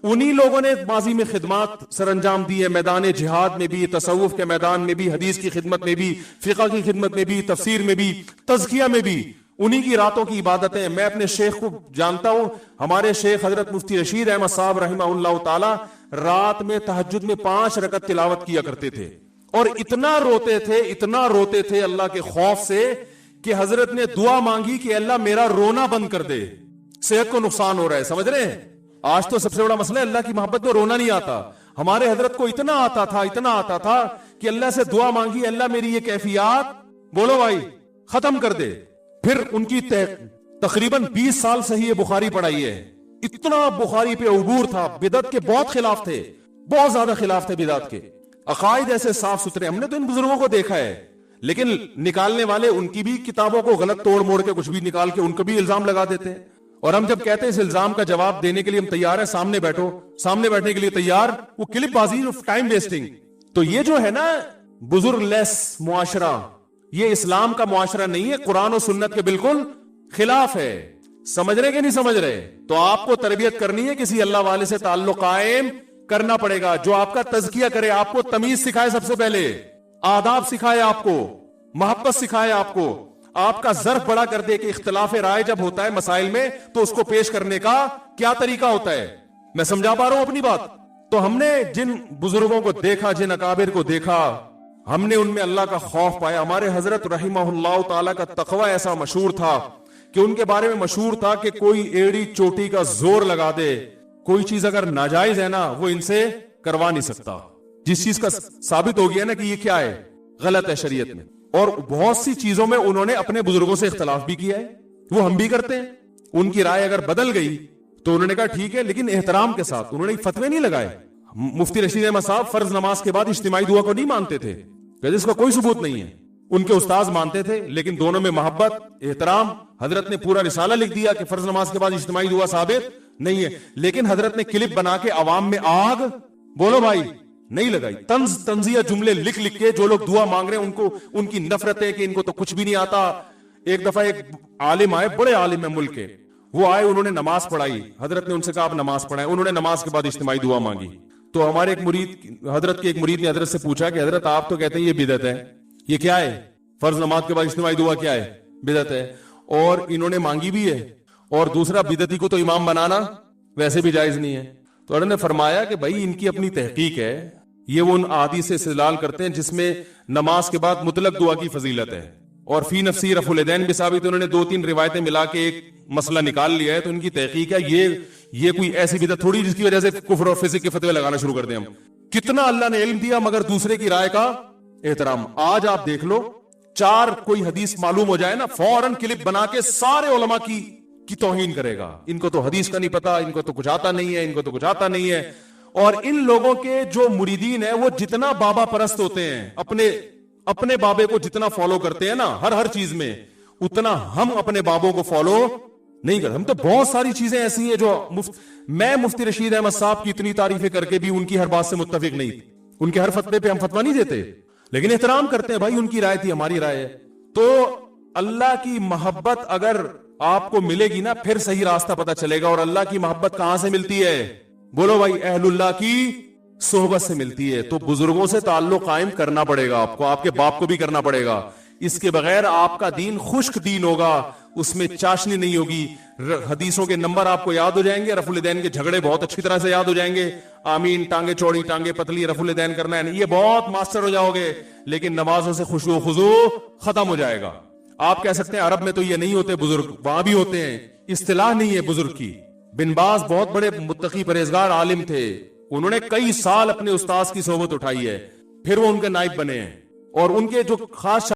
उन्हीं लोगों ने माजी में खिदमत सरअंजाम दी है, मैदान जिहाद में भी, तसव्वुफ के मैदान में भी, हदीस की खिदमत में भी, फिक़ह की खिदमत में भी, तफसीर में भी, तज़किया में भी, उन्हीं की रातों की इबादतें। मैं अपने शेख को जानता हूं, हमारे शेख हजरत मुफ्ती रशीद अहमद साहब रहमहुल्लाह ताला रात में तहज्जुद में 5 रकत तिलावत किया करते थे, और इतना रोते थे अल्लाह के खौफ से कि हजरत ने दुआ मांगी कि अल्लाह मेरा रोना बंद कर दे, सेहत को नुकसान हो रहा है। समझ रहे हैं? आज तो सबसे बड़ा मसला है अल्लाह की मोहब्बत में रोना नहीं आता। हमारे हजरत को इतना आता था कि अल्लाह से दुआ मांगी, अल्लाह मेरी ये कैफियत, बोलो भाई, खत्म कर दे। फिर उनकी तकरीबन 20 साल से ही ये बुखारी पढ़ाई है। इतना बुखारी पे अबूर था, बिदत के बहुत खिलाफ थे, बहुत ज्यादा खिलाफ थे बिदत के। अकायद ऐसे साफ सुथरे, हमने तो इन बुजुर्गों को देखा है, लेकिन निकालने वाले उनकी भी किताबों को गलत तोड़ मोड़ के कुछ भी निकाल के उनको भी इल्जाम लगा देते हैं। और हम जब कहते हैं इस इल्जाम का जवाब देने के लिए हम तैयार हैं, सामने बैठो, सामने बैठने के लिए तैयार, वो क्लिपबाजी, टाइम वेस्टिंग। तो ये जो है ना बुजुर्ग लेस मुआशरा, ये इस्लाम का मुआशरा नहीं है, कुरान और सुन्नत के बिल्कुल खिलाफ है। समझ रहे कि नहीं समझ रहे? तो आपको तरबियत करनी है, किसी अल्लाह वाले से ताल्लुक कायम करना पड़ेगा, जो आपका तज़किया करे, आपको तमीज सिखाए, सबसे पहले आदाब सिखाए, आपको मोहब्बत सिखाए, आपका ज़र्फ बड़ा कर दे कि इख्तिलाफ राय जब होता है मसाइल में तो उसको पेश करने का क्या तरीका होता है। मैं समझा पा रहा हूं अपनी बात? तो हमने जिन बुजुर्गों को देखा, जिन अकाबिर को देखा, हमने उनमें अल्लाह का खौफ पाया। हमारे हजरत रहिमहुल्लाह ताला का तकवा ऐसा मशहूर था कि उनके बारे में मशहूर था कि कोई एड़ी चोटी का जोर लगा दे, कोई चीज अगर नाजायज है ना, वो इनसे करवा नहीं सकता। जिस चीज का साबित हो गया ना कि ये क्या है, गलत है शरीयत में। और बहुत सी चीजों में उन्होंने अपने बुजुर्गों से इख्तलाफ भी किया है, वो हम भी करते हैं। उनकी राय अगर बदल गई तो उन्होंने कहा ठीक है, लेकिन एहतराम के साथ। उन्होंने फतवे नहीं लगाए। मुफ्ती रशीद अहमद साहब फर्ज नमाज के बाद इज्तिमाई दुआ को नहीं मानते थे, इसका कोई सबूत नहीं है। उनके उस्ताद मानते थे, लेकिन दोनों में मोहब्बत, एहतराम। हजरत ने पूरा रिसाला लिख दिया कि फर्ज नमाज के बाद इज्तिमाई दुआ साबित नहीं है, लेकिन हजरत ने क्लिप बना के अवाम में आग, बोलो भाई, नहीं लगाई। तंजिया जुमले लिख लिख के जो लोग दुआ मांग रहे हैं उनको, उनकी नफरत है कि इनको तो कुछ भी नहीं आता। एक दफा एक आलिम आए, बड़े आलिम है मुल्क के, वो आए, उन्होंने नमाज पढ़ाई। हजरत ने उनसे कहा आप नमाज पढ़ाएं। उन्होंने नमाज के बाद इज्तिमाई दुआ मांगी। तो हमारे एक मुरीद, हजरत के एक मुरीद ने हजरत से पूछा कि हजरत आप तो कहते हैं ये बिदअत है, ये क्या है? फर्ज नमाज के बाद इज्तिमाई दुआ क्या है? बिदअत है। और इन्होंने मांगी भी है, और दूसरा बिदअती को तो इमाम बनाना वैसे भी जायज नहीं है। तो उन्होंने फरमाया कि भाई इनकी अपनी तहकीक है, ये वो उन आदि से इस्तेदलाल करते हैं जिसमें नमाज के बाद मुतलक दुआ की फजीलत है, और फी नफ्सी रफुल यदैन भी साबित। उन्होंने 2-3 रिवायतें मिला के एक मसला निकाल लिया है। तो इनकी तहकीक है ये कोई ऐसी बिदअत थोड़ी जिसकी वजह से कुफ्र और फिस्क के फतवे लगाना शुरू कर दें हम। कितना अल्लाह ने इल्म दिया, मगर दूसरे की राय का एहतराम। आज आप देख लो चार कोई हदीस मालूम हो जाए ना, फौरन क्लिप बना के सारे उलमा की तौहीन करेगा। इनको तो हदीस का नहीं पता, इनको तो कुछ आता नहीं है, इनको तो कुछ आता नहीं है। और इन लोगों के जो मुरीदीन है वो जितना बाबा परस्त होते हैं, अपने बाबे को जितना फॉलो करते हैं ना हर चीज में, उतना हम अपने बाबों को फॉलो नहीं करते। हम तो बहुत सारी चीजें ऐसी हैं जो मैं मुफ्ती रशीद अहमद साहब की इतनी तारीफें करके भी उनकी हर बात से मुत्तफिक नहीं, उनके हर फतवे पे हम फतवा नहीं देते, लेकिन एहतराम करते हैं, भाई उनकी राय थी हमारी राय है। तो अल्लाह की मोहब्बत अगर आपको मिलेगी ना, फिर सही रास्ता पता चलेगा। और अल्लाह की मोहब्बत कहां से मिलती है? बोलो भाई, अहलुल्लाह की सोहबत से मिलती है। तो बुजुर्गों से ताल्लुक कायम करना पड़ेगा आपको, आपके बाप को भी करना पड़ेगा। इसके बगैर आपका दीन खुश्क दीन होगा, उसमें चाशनी नहीं होगी। हदीसों के नंबर आपको याद हो जाएंगे, रफुल दैन के झगड़े बहुत अच्छी तरह से याद हो जाएंगे। आमीन, टांगे चौड़ी टांगे पतली, रफुल दैन करना है, ये बहुत मास्टर हो जाओगे। लेकिन नमाजों से खुशू खुजू खत्म हो जाएगा। आप कह सकते हैं अरब में तो ये नहीं होते बुजुर्ग, वहां भी होते हैं, इस्तिलाह नहीं है बुजुर्ग की। बिन बाज बहुत बड़े मुत्तकी परहेजगार आलिम थे, उन्होंने कई साल अपने उस्ताद की सोहबत उठाई है, फिर वो उनके नाइब बने हैं। और उनके जो खास